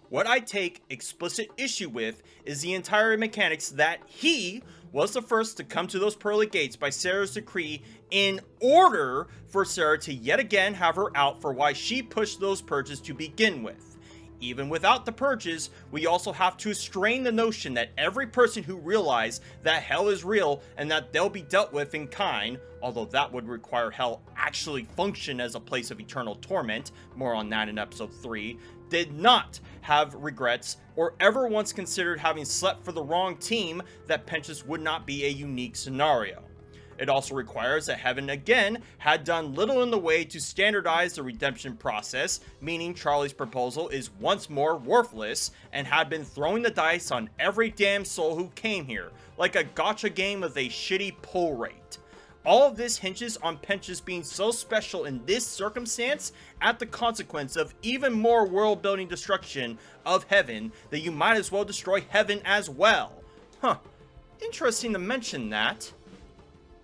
What I take explicit issue with is the entire mechanics that he was the first to come to those pearly gates by Sarah's decree in order for Sarah to yet again have her out for why she pushed those purges to begin with. Even without the purges, we also have to strain the notion that every person who realizes that hell is real and that they'll be dealt with in kind, although that would require hell actually function as a place of eternal torment, more on that in episode 3, did not have regrets or ever once considered having slept for the wrong team, that Pentious would not be a unique scenario. It also requires that heaven again had done little in the way to standardize the redemption process, meaning Charlie's proposal is once more worthless and had been throwing the dice on every damn soul who came here, like a gotcha game with a shitty pull rate. All of this hinges on Pentious being so special in this circumstance at the consequence of even more world-building destruction of heaven that you might as well destroy heaven as well. Interesting to mention that.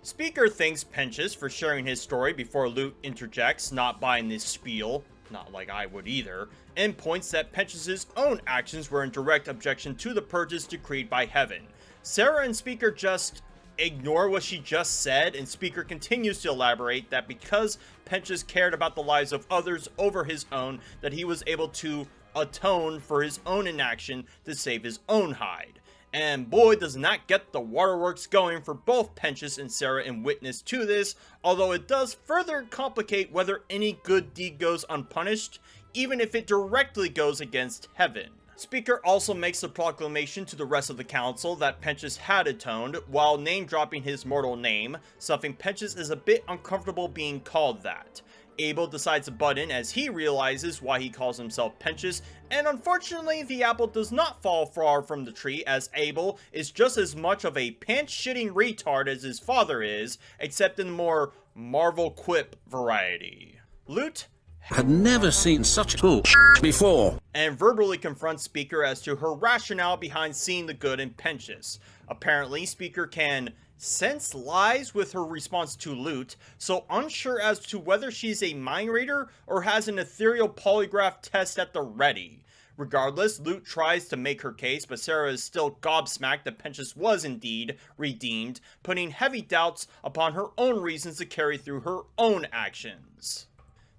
Speaker thanks Pentious for sharing his story before Lute interjects, not buying this spiel, not like I would either, and points that Pentious' own actions were in direct objection to the purges decreed by heaven. Sarah and Speaker just ignore what she just said, and Speaker continues to elaborate that because Pentious cared about the lives of others over his own, that he was able to atone for his own inaction to save his own hide. And boy, does not get the waterworks going for both Pentious and Sarah in witness to this, although it does further complicate whether any good deed goes unpunished, even if it directly goes against heaven. Speaker also makes the proclamation to the rest of the council that Pentious had atoned, while name-dropping his mortal name, something Pentious is a bit uncomfortable being called that. Abel decides to butt in as he realizes why he calls himself Pentious, and unfortunately the apple does not fall far from the tree, as Abel is just as much of a pants-shitting retard as his father is, except in the more Marvel quip variety. Lute had never seen such bull before, and verbally confronts Speaker as to her rationale behind seeing the good in Pentious. Apparently, Speaker can sense lies with her response to Lute, so unsure as to whether she's a mind reader or has an ethereal polygraph test at the ready. Regardless, Lute tries to make her case, but Sarah is still gobsmacked that Pentious was indeed redeemed, putting heavy doubts upon her own reasons to carry through her own actions.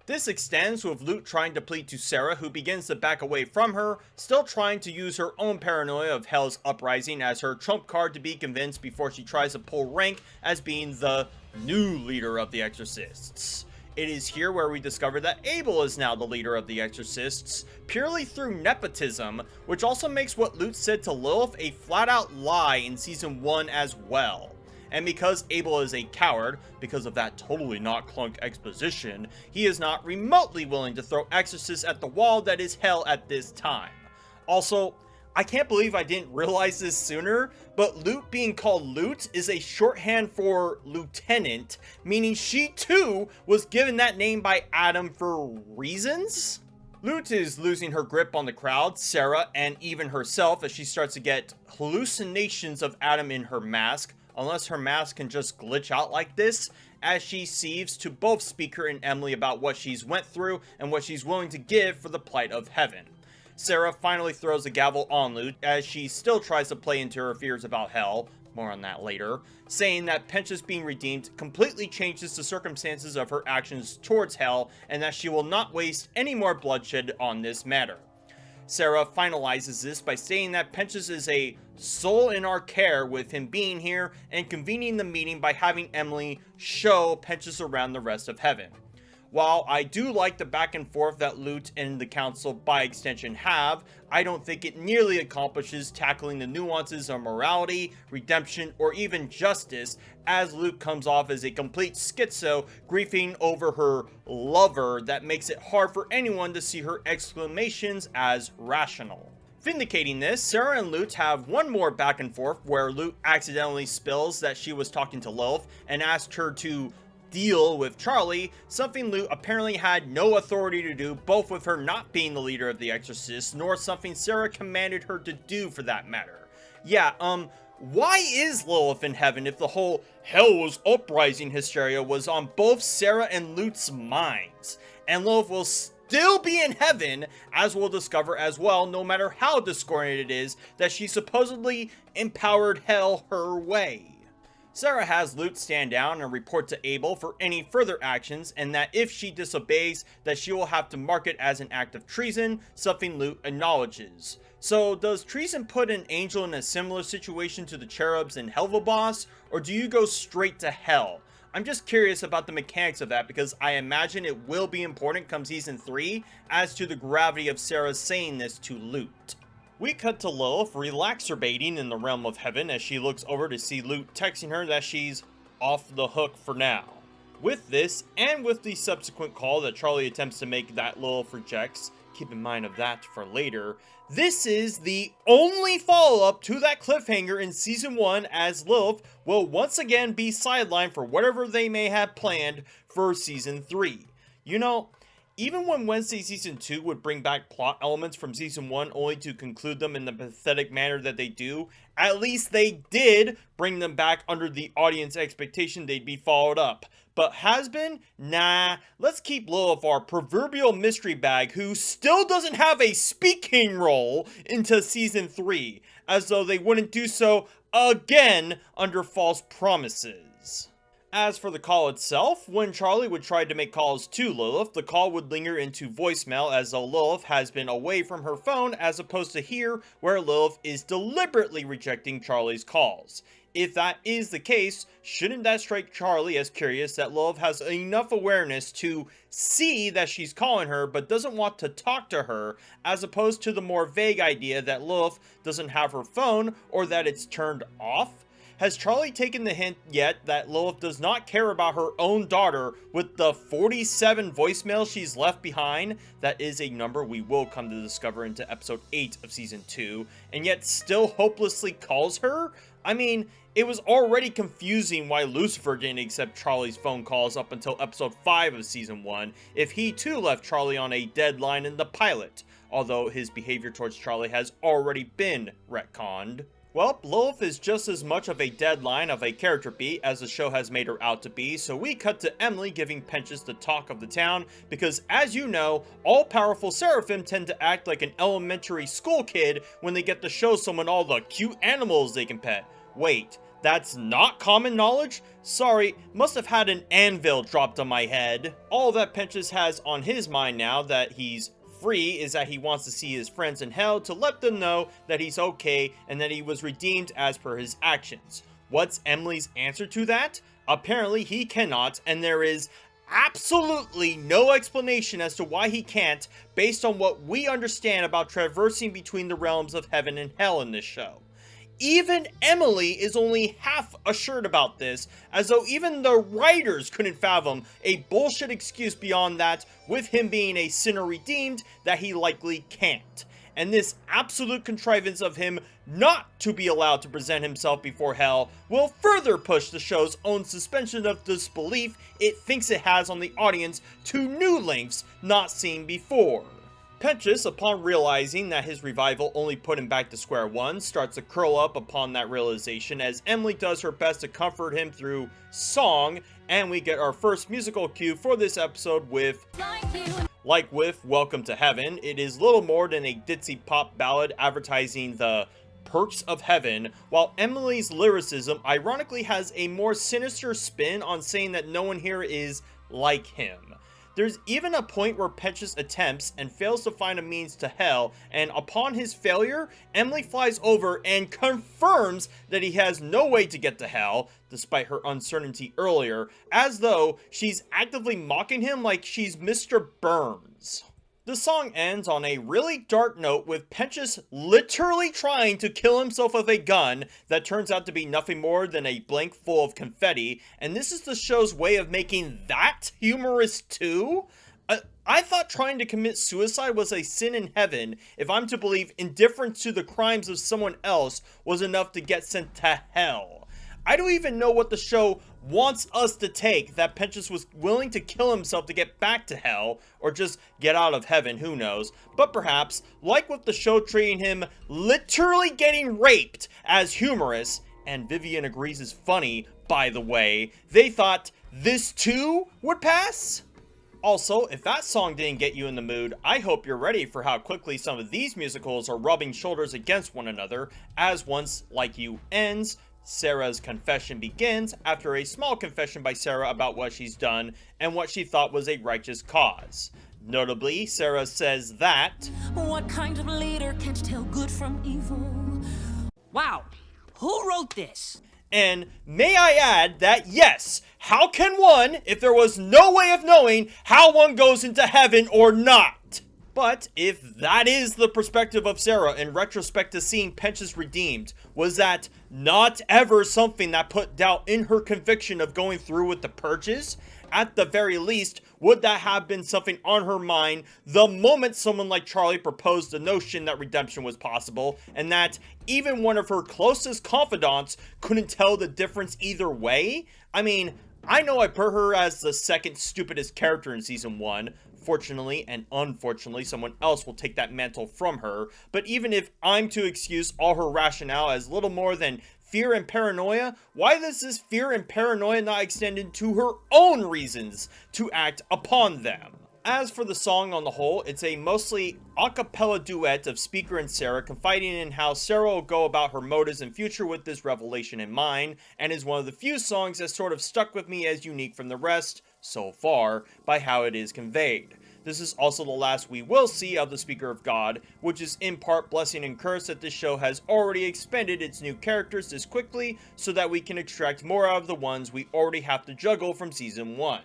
This extends with Lute trying to plead to Sarah, who begins to back away from her, still trying to use her own paranoia of Hell's uprising as her trump card to be convinced before she tries to pull rank as being the new leader of the Exorcists. It is here where we discover that Abel is now the leader of the Exorcists, purely through nepotism, which also makes what Lute said to Lilith a flat-out lie in Season 1 as well. And because Abel is a coward, because of that totally not clunk exposition, he is not remotely willing to throw exorcists at the wall that is hell at this time. Also, I can't believe I didn't realize this sooner, but Lute being called Lute is a shorthand for lieutenant, meaning she too was given that name by Adam for reasons? Lute is losing her grip on the crowd, Sarah, and even herself as she starts to get hallucinations of Adam in her mask, unless her mask can just glitch out like this, as she sieves to both Speaker and Emily about what she's went through and what she's willing to give for the plight of heaven. Sarah finally throws the gavel on Lute as she still tries to play into her fears about hell, more on that later, saying that Pentious being redeemed completely changes the circumstances of her actions towards hell and that she will not waste any more bloodshed on this matter. Sarah finalizes this by saying that Pentious is a soul in our care, with him being here and convening the meeting by having Emily show Pentious around the rest of heaven. While I do like the back and forth that Lute and the council by extension have, I don't think it nearly accomplishes tackling the nuances of morality, redemption, or even justice, as Lute comes off as a complete schizo grieving over her lover that makes it hard for anyone to see her exclamations as rational. Vindicating this, Sarah and Lute have one more back and forth where Lute accidentally spills that she was talking to Lilith and asked her to deal with Charlie, something Lute apparently had no authority to do, both with her not being the leader of the Exorcists, nor something Sarah commanded her to do for that matter. Yeah, why is Lilith in heaven if the whole hell was uprising hysteria was on both Sarah and Lute's minds? And Lilith will still be in heaven, as we'll discover as well, no matter how discordant it is that she supposedly empowered hell her way. Sarah has Lute stand down and report to Abel for any further actions, and that if she disobeys, that she will have to mark it as an act of treason, something Lute acknowledges. So does treason put an angel in a similar situation to the cherubs in Helvaboss, or do you go straight to hell? I'm just curious about the mechanics of that, because I imagine it will be important come season 3 as to the gravity of Sarah saying this to Lute. We cut to Lilith relaxerbating in the realm of heaven as she looks over to see Lute texting her that she's off the hook for now. With this, and with the subsequent call that Charlie attempts to make that Lilith rejects, keep in mind of that for later, this is the only follow-up to that cliffhanger in season 1, as Lilith will once again be sidelined for whatever they may have planned for season 3. You know, even when Wednesday Season 2 would bring back plot elements from Season 1 only to conclude them in the pathetic manner that they do, at least they did bring them back under the audience expectation they'd be followed up. But Hazbin? Nah, let's keep Lilith our proverbial mystery bag who still doesn't have a speaking role into Season 3, as though they wouldn't do so again under false promises. As for the call itself, when Charlie would try to make calls to Lilith, the call would linger into voicemail as though Lilith has been away from her phone, as opposed to here where Lilith is deliberately rejecting Charlie's calls. If that is the case, shouldn't that strike Charlie as curious that Lilith has enough awareness to see that she's calling her but doesn't want to talk to her, as opposed to the more vague idea that Lilith doesn't have her phone or that it's turned off? Has Charlie taken the hint yet that Lilith does not care about her own daughter with the 47 voicemails she's left behind? That is a number we will come to discover into episode 8 of season 2, and yet still hopelessly calls her? I mean, it was already confusing why Lucifer didn't accept Charlie's phone calls up until episode 5 of season 1, if he too left Charlie on a deadline in the pilot, although his behavior towards Charlie has already been retconned. Well, Lilith is just as much of a deadline of a character beat as the show has made her out to be, so we cut to Emily giving Pentious the talk of the town, because as you know, all-powerful seraphim tend to act like an elementary school kid when they get to show someone all the cute animals they can pet. Wait, that's not common knowledge? Sorry, must have had an anvil dropped on my head. All that Pentious has on his mind now that he's free is that he wants to see his friends in hell to let them know that he's okay and that he was redeemed as per his actions. What's Emily's answer to that? Apparently he cannot, and there is absolutely no explanation as to why he can't, based on what we understand about traversing between the realms of heaven and hell in this show. Even Emily is only half assured about this, as though even the writers couldn't fathom a bullshit excuse beyond that, with him being a sinner redeemed, that he likely can't. And this absolute contrivance of him not to be allowed to present himself before hell will further push the show's own suspension of disbelief it thinks it has on the audience to new lengths not seen before. Pentious, upon realizing that his revival only put him back to square one, starts to curl up upon that realization as Emily does her best to comfort him through song, and we get our first musical cue for this episode with, like with Welcome to Heaven, it is little more than a ditzy pop ballad advertising the perks of heaven, while Emily's lyricism ironically has a more sinister spin on saying that no one here is like him. There's even a point where Pentious attempts and fails to find a means to hell, and upon his failure, Emily flies over and confirms that he has no way to get to hell, despite her uncertainty earlier, as though she's actively mocking him like she's Mr. Burns. The song ends on a really dark note with Pentious literally trying to kill himself with a gun that turns out to be nothing more than a blank full of confetti, and this is the show's way of making that humorous too? I thought trying to commit suicide was a sin in heaven if I'm to believe indifference to the crimes of someone else was enough to get sent to hell. I don't even know what the show wants us to take, that Pentious was willing to kill himself to get back to hell, or just get out of heaven, who knows. But perhaps, like with the show treating him literally getting raped as humorous, and Vivian agrees is funny, by the way, they thought this too would pass? Also, if that song didn't get you in the mood, I hope you're ready for how quickly some of these musicals are rubbing shoulders against one another, as once Like You ends, Sarah's confession begins after a small confession by Sarah about what she's done and what she thought was a righteous cause. Notably, Sarah says that, What kind of leader can't tell good from evil? Wow, who wrote this? and may I add that yes, how can one if there was no way of knowing how one goes into heaven or not? But if that is the perspective of Sarah in retrospect to seeing Pentious redeemed, was that not ever something that put doubt in her conviction of going through with the purges? At the very least, would that have been something on her mind the moment someone like Charlie proposed the notion that redemption was possible, and that even one of her closest confidants couldn't tell the difference either way? I mean, I know I put her as the second stupidest character in season 1. Fortunately and unfortunately, someone else will take that mantle from her, but even if I'm to excuse all her rationale as little more than fear and paranoia, why does this fear and paranoia not extend into her own reasons to act upon them? As for the song on the whole, it's a mostly a cappella duet of Speaker and Sarah confiding in how Sarah will go about her motives and future with this revelation in mind, and is one of the few songs that sort of stuck with me as unique from the rest, so far, by how it is conveyed. This is also the last we will see of the Speaker of God, which is in part blessing and curse that this show has already expended its new characters this quickly so that we can extract more out of the ones we already have to juggle from season 1.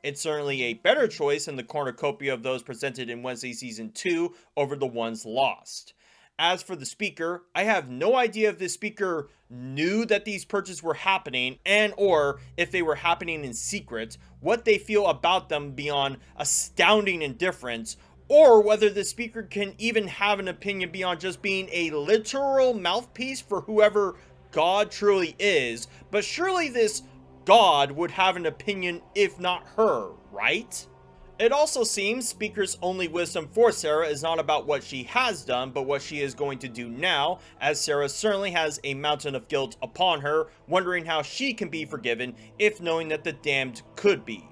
It's certainly a better choice than the cornucopia of those presented in Wednesday season 2 over the ones lost. As for the Speaker, I have no idea if the Speaker knew that these purges were happening and or if they were happening in secret, what they feel about them beyond astounding indifference, or whether the Speaker can even have an opinion beyond just being a literal mouthpiece for whoever God truly is, but surely this God would have an opinion if not her, right? It also seems Speaker's only wisdom for Sarah is not about what she has done, but what she is going to do now, as Sarah certainly has a mountain of guilt upon her, wondering how she can be forgiven if knowing that the damned could be.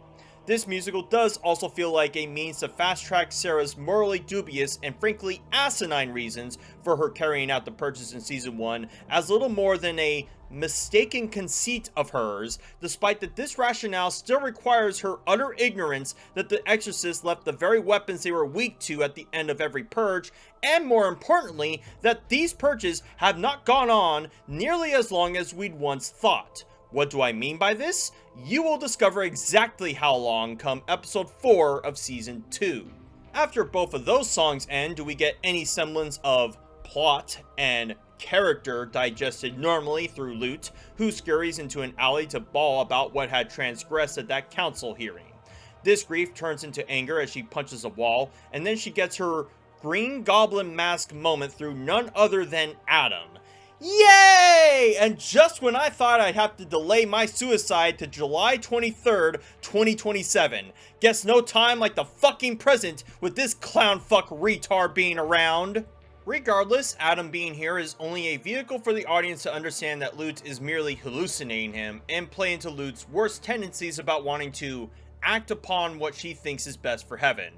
This musical does also feel like a means to fast-track Sarah's morally dubious and frankly asinine reasons for her carrying out the purges in season 1 as little more than a mistaken conceit of hers, despite that this rationale still requires her utter ignorance that the exorcists left the very weapons they were weak to at the end of every purge, and more importantly, that these purges have not gone on nearly as long as we'd once thought. What do I mean by this? You will discover exactly how long come episode 4 of season 2. After both of those songs end, do we get any semblance of plot and character digested normally through Lute, who scurries into an alley to bawl about what had transgressed at that council hearing. This grief turns into anger as she punches a wall, and then she gets her Green Goblin mask moment through none other than Adam. Yay! And just when I thought I'd have to delay my suicide to July 23rd, 2027. Guess no time like the fucking present with this clown fuck retard being around. Regardless, Adam being here is only a vehicle for the audience to understand that Lute is merely hallucinating him and play into Lute's worst tendencies about wanting to act upon what she thinks is best for heaven.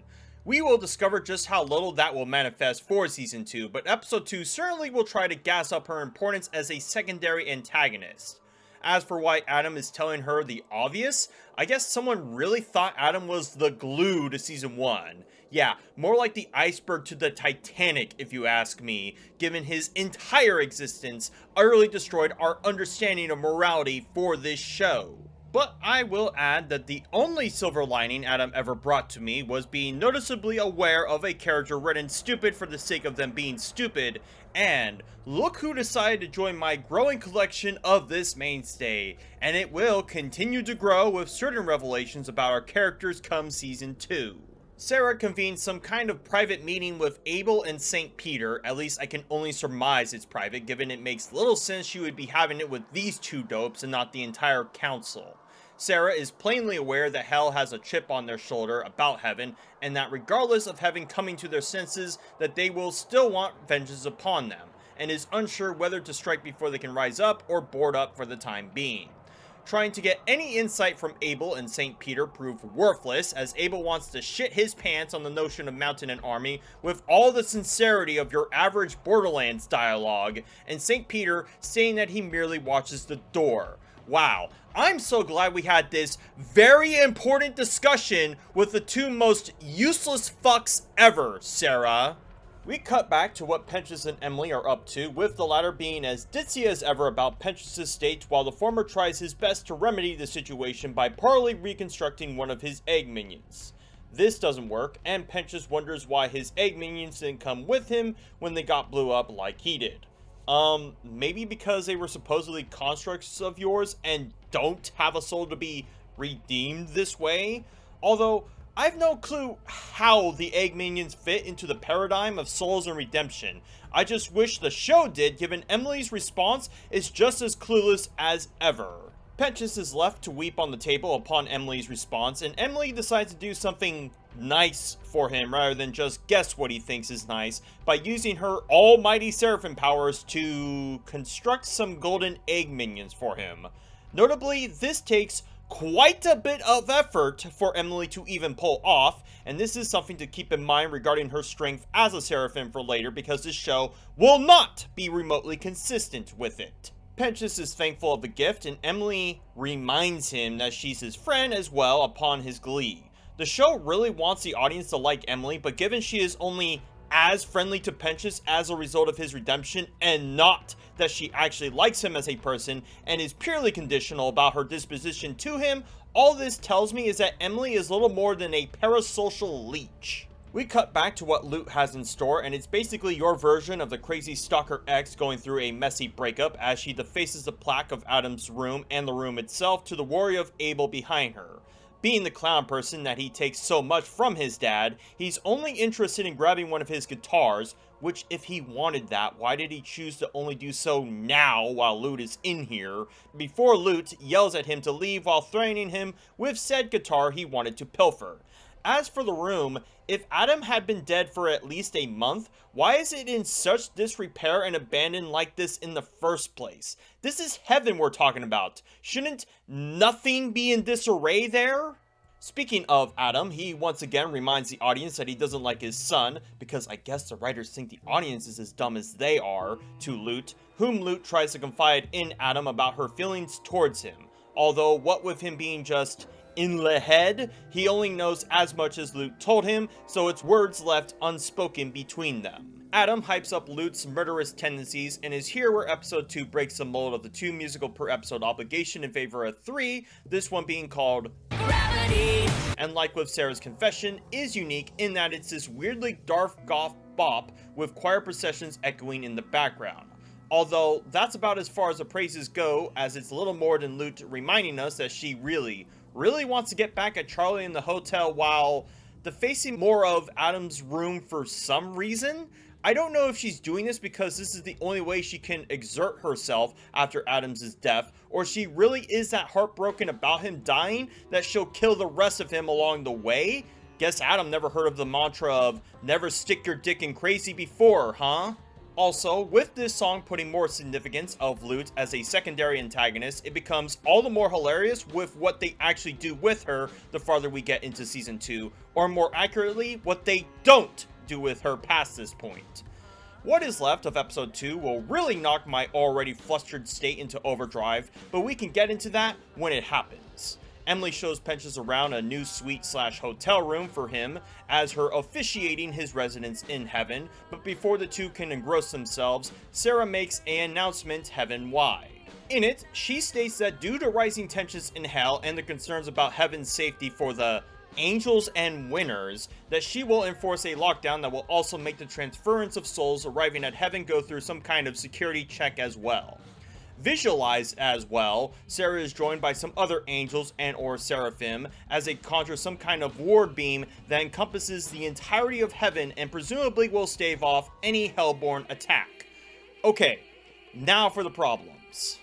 We will discover just how little that will manifest for season 2, but episode 2 certainly will try to gas up her importance as a secondary antagonist. As for why Adam is telling her the obvious, I guess someone really thought Adam was the glue to season 1. Yeah, more like the iceberg to the Titanic if you ask me, given his entire existence utterly destroyed our understanding of morality for this show. But I will add that the only silver lining Adam ever brought to me was being noticeably aware of a character written stupid for the sake of them being stupid, and look who decided to join my growing collection of this mainstay, and it will continue to grow with certain revelations about our characters come season 2. Sarah convenes some kind of private meeting with Abel and St. Peter, at least I can only surmise it's private given it makes little sense she would be having it with these two dopes and not the entire council. Sarah is plainly aware that hell has a chip on their shoulder about heaven, and that regardless of heaven coming to their senses, that they will still want vengeance upon them, and is unsure whether to strike before they can rise up or board up for the time being. Trying to get any insight from Abel and St. Peter proved worthless, as Abel wants to shit his pants on the notion of mounting an army with all the sincerity of your average Borderlands dialogue, and St. Peter saying that he merely watches the door. Wow, I'm so glad we had this very important discussion with the two most useless fucks ever, Sarah. We cut back to what Pentious and Emily are up to, with the latter being as ditzy as ever about Pentious' state, while the former tries his best to remedy the situation by partly reconstructing one of his egg minions. This doesn't work, and Pentious wonders why his egg minions didn't come with him when they got blew up like he did. Maybe because they were supposedly constructs of yours and don't have a soul to be redeemed this way? Although, I've no clue how the egg minions fit into the paradigm of souls and redemption. I just wish the show did, given Emily's response is just as clueless as ever. Pentious is left to weep on the table upon Emily's response, and Emily decides to do something nice for him rather than just guess what he thinks is nice by using her almighty seraphim powers to construct some golden egg minions for him. Notably, this takes quite a bit of effort for Emily to even pull off, and this is something to keep in mind regarding her strength as a seraphim for later, because this show will not be remotely consistent with it. Pentious is thankful of the gift, and Emily reminds him that she's his friend as well upon his glee. The show really wants the audience to like Emily, but given she is only as friendly to Pentious as a result of his redemption, and not that she actually likes him as a person and is purely conditional about her disposition to him, all this tells me is that Emily is little more than a parasocial leech. We cut back to what Lute has in store, and it's basically your version of the crazy stalker ex going through a messy breakup as she defaces the plaque of Adam's room and the room itself to the warrior of Abel behind her. Being the clown person that he takes so much from his dad, he's only interested in grabbing one of his guitars, which if he wanted that, why did he choose to only do so now while Lute is in here, before Lute yells at him to leave while threatening him with said guitar he wanted to pilfer. As for the room, if Adam had been dead for at least a month, why is it in such disrepair and abandoned like this in the first place? This is heaven we're talking about. Shouldn't nothing be in disarray there? Speaking of Adam, he once again reminds the audience that he doesn't like his son, because I guess the writers think the audience is as dumb as they are, to Lute, whom Lute tries to confide in Adam about her feelings towards him. Although, what with him being just in the head, he only knows as much as Lute told him, so it's words left unspoken between them. Adam hypes up Lute's murderous tendencies, and is here where episode 2 breaks the mold of the 2 musical per episode obligation in favor of 3, this one being called Gravity. And like with Sarah's confession, is unique in that it's this weirdly dark goth bop with choir processions echoing in the background. Although that's about as far as the praises go, as it's little more than Lute reminding us that she really wants to get back at Charlie in the hotel while defacing more of Adam's room for some reason. I don't know if she's doing this because this is the only way she can exert herself after Adam's death, or she really is that heartbroken about him dying that she'll kill the rest of him along the way. Guess Adam never heard of the mantra of never stick your dick in crazy before, huh? Also, with this song putting more significance of Lute as a secondary antagonist, it becomes all the more hilarious with what they actually do with her the farther we get into season 2, or more accurately, what they don't do with her past this point. What is left of episode 2 will really knock my already flustered state into overdrive, but we can get into that when it happens. Emily shows Pentious around a new suite/hotel room for him as her officiating his residence in heaven, but before the two can engross themselves, Sarah makes an announcement heaven-wide. In it, she states that due to rising tensions in hell and the concerns about heaven's safety for the angels and winners, that she will enforce a lockdown that will also make the transference of souls arriving at heaven go through some kind of security check as well. Visualized as well, Sarah is joined by some other angels and or seraphim as they conjure some kind of ward beam that encompasses the entirety of heaven and presumably will stave off any hellborn attack. Okay, now for the problems.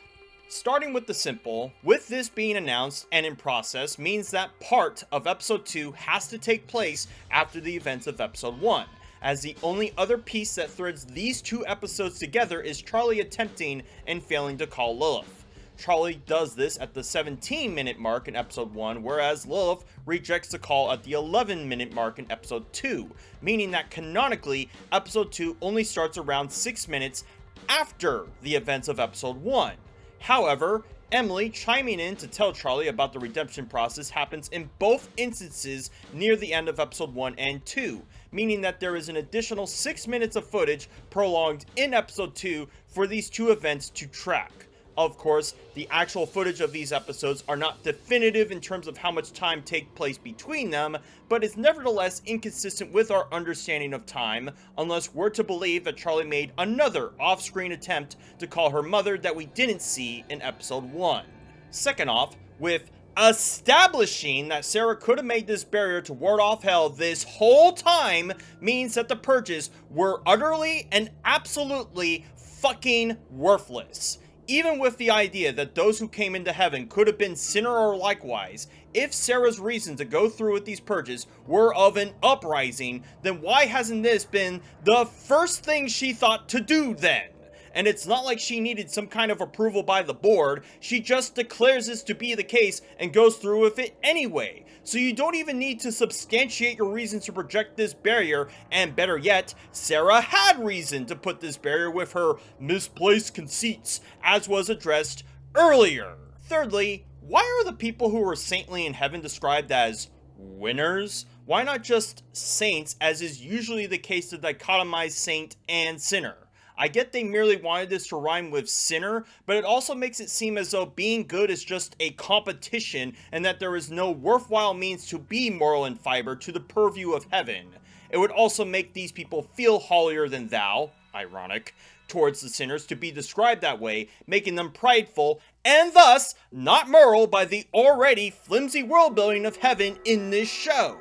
Starting with the simple, with this being announced and in process means that part of episode 2 has to take place after the events of episode 1. As the only other piece that threads these two episodes together is Charlie attempting and failing to call Lilith. Charlie does this at the 17-minute mark in episode 1, whereas Lilith rejects the call at the 11-minute mark in episode 2, meaning that canonically, episode 2 only starts around 6 minutes after the events of episode 1. However, Emily chiming in to tell Charlie about the redemption process happens in both instances near the end of episode 1 and 2, meaning that there is an additional 6 minutes of footage prolonged in episode 2 for these two events to track. Of course, the actual footage of these episodes are not definitive in terms of how much time takes place between them, but is nevertheless inconsistent with our understanding of time, unless we're to believe that Charlie made another off-screen attempt to call her mother that we didn't see in episode 1. Second off, with establishing that Sarah could have made this barrier to ward off hell this whole time means that the purges were utterly and absolutely fucking worthless. Even with the idea that those who came into heaven could have been sinner or likewise, if Sarah's reason to go through with these purges were of an uprising, then why hasn't this been the first thing she thought to do then? And it's not like she needed some kind of approval by the board, she just declares this to be the case and goes through with it anyway. So you don't even need to substantiate your reasons to project this barrier, and better yet, Sarah had reason to put this barrier with her misplaced conceits, as was addressed earlier. Thirdly, why are the people who were saintly in heaven described as winners? Why not just saints, as is usually the case to dichotomize saint and sinner? I get they merely wanted this to rhyme with sinner, but it also makes it seem as though being good is just a competition and that there is no worthwhile means to be moral in fiber to the purview of heaven. It would also make these people feel holier than thou, ironic, towards the sinners to be described that way, making them prideful and thus not moral by the already flimsy world building of heaven in this show.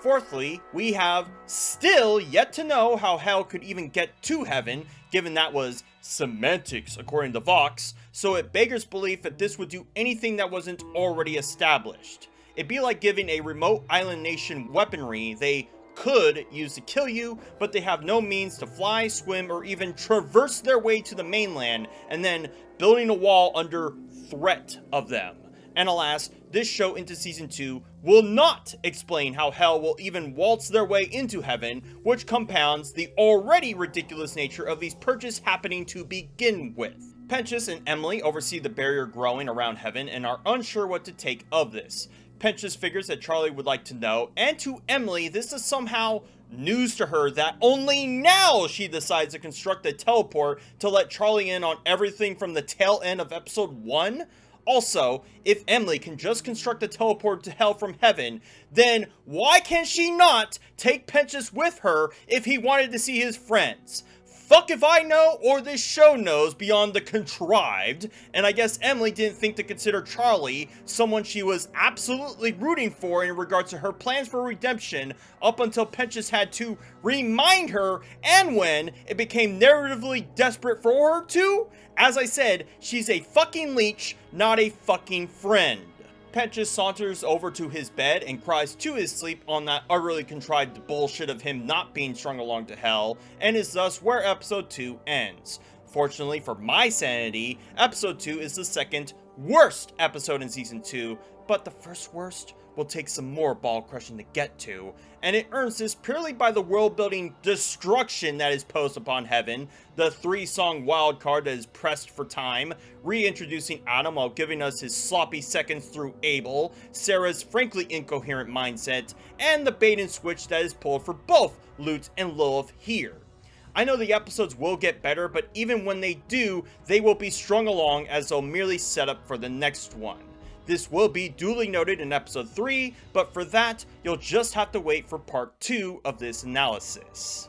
Fourthly, we have still yet to know how hell could even get to heaven, given that was semantics according to Vox, so it beggars belief that this would do anything that wasn't already established. It'd be like giving a remote island nation weaponry they could use to kill you, but they have no means to fly, swim, or even traverse their way to the mainland, and then building a wall under threat of them. And alas, this show into season 2 will not explain how hell will even waltz their way into heaven, which compounds the already ridiculous nature of these purges happening to begin with. Pentious and Emily oversee the barrier growing around heaven and are unsure what to take of this. Pentious figures that Charlie would like to know, and to Emily, this is somehow news to her that only now she decides to construct a teleport to let Charlie in on everything from the tail end of episode 1. Also, if Emily can just construct a teleport to hell from heaven, then why can she not take Pentious with her if he wanted to see his friends? Fuck if I know or this show knows beyond the contrived, and I guess Emily didn't think to consider Charlie someone she was absolutely rooting for in regards to her plans for redemption up until Pentious had to remind her, and when it became narratively desperate for her to. As I said, she's a fucking leech, not a fucking friend. Pentious saunters over to his bed and cries to his sleep on that utterly contrived bullshit of him not being strung along to hell, and is thus where episode 2 ends. Fortunately for my sanity, episode 2 is the second worst episode in Season 2, but the first worst will take some more ball crushing to get to, and it earns this purely by the world building destruction that is posed upon Heaven, the 3-song wildcard that is pressed for time, reintroducing Adam while giving us his sloppy seconds through Abel, Sarah's frankly incoherent mindset, and the bait and switch that is pulled for both Lute and Lilith here. I know the episodes will get better, but even when they do, they will be strung along as they'll merely set up for the next one. This will be duly noted in episode 3, but for that, you'll just have to wait for part 2 of this analysis.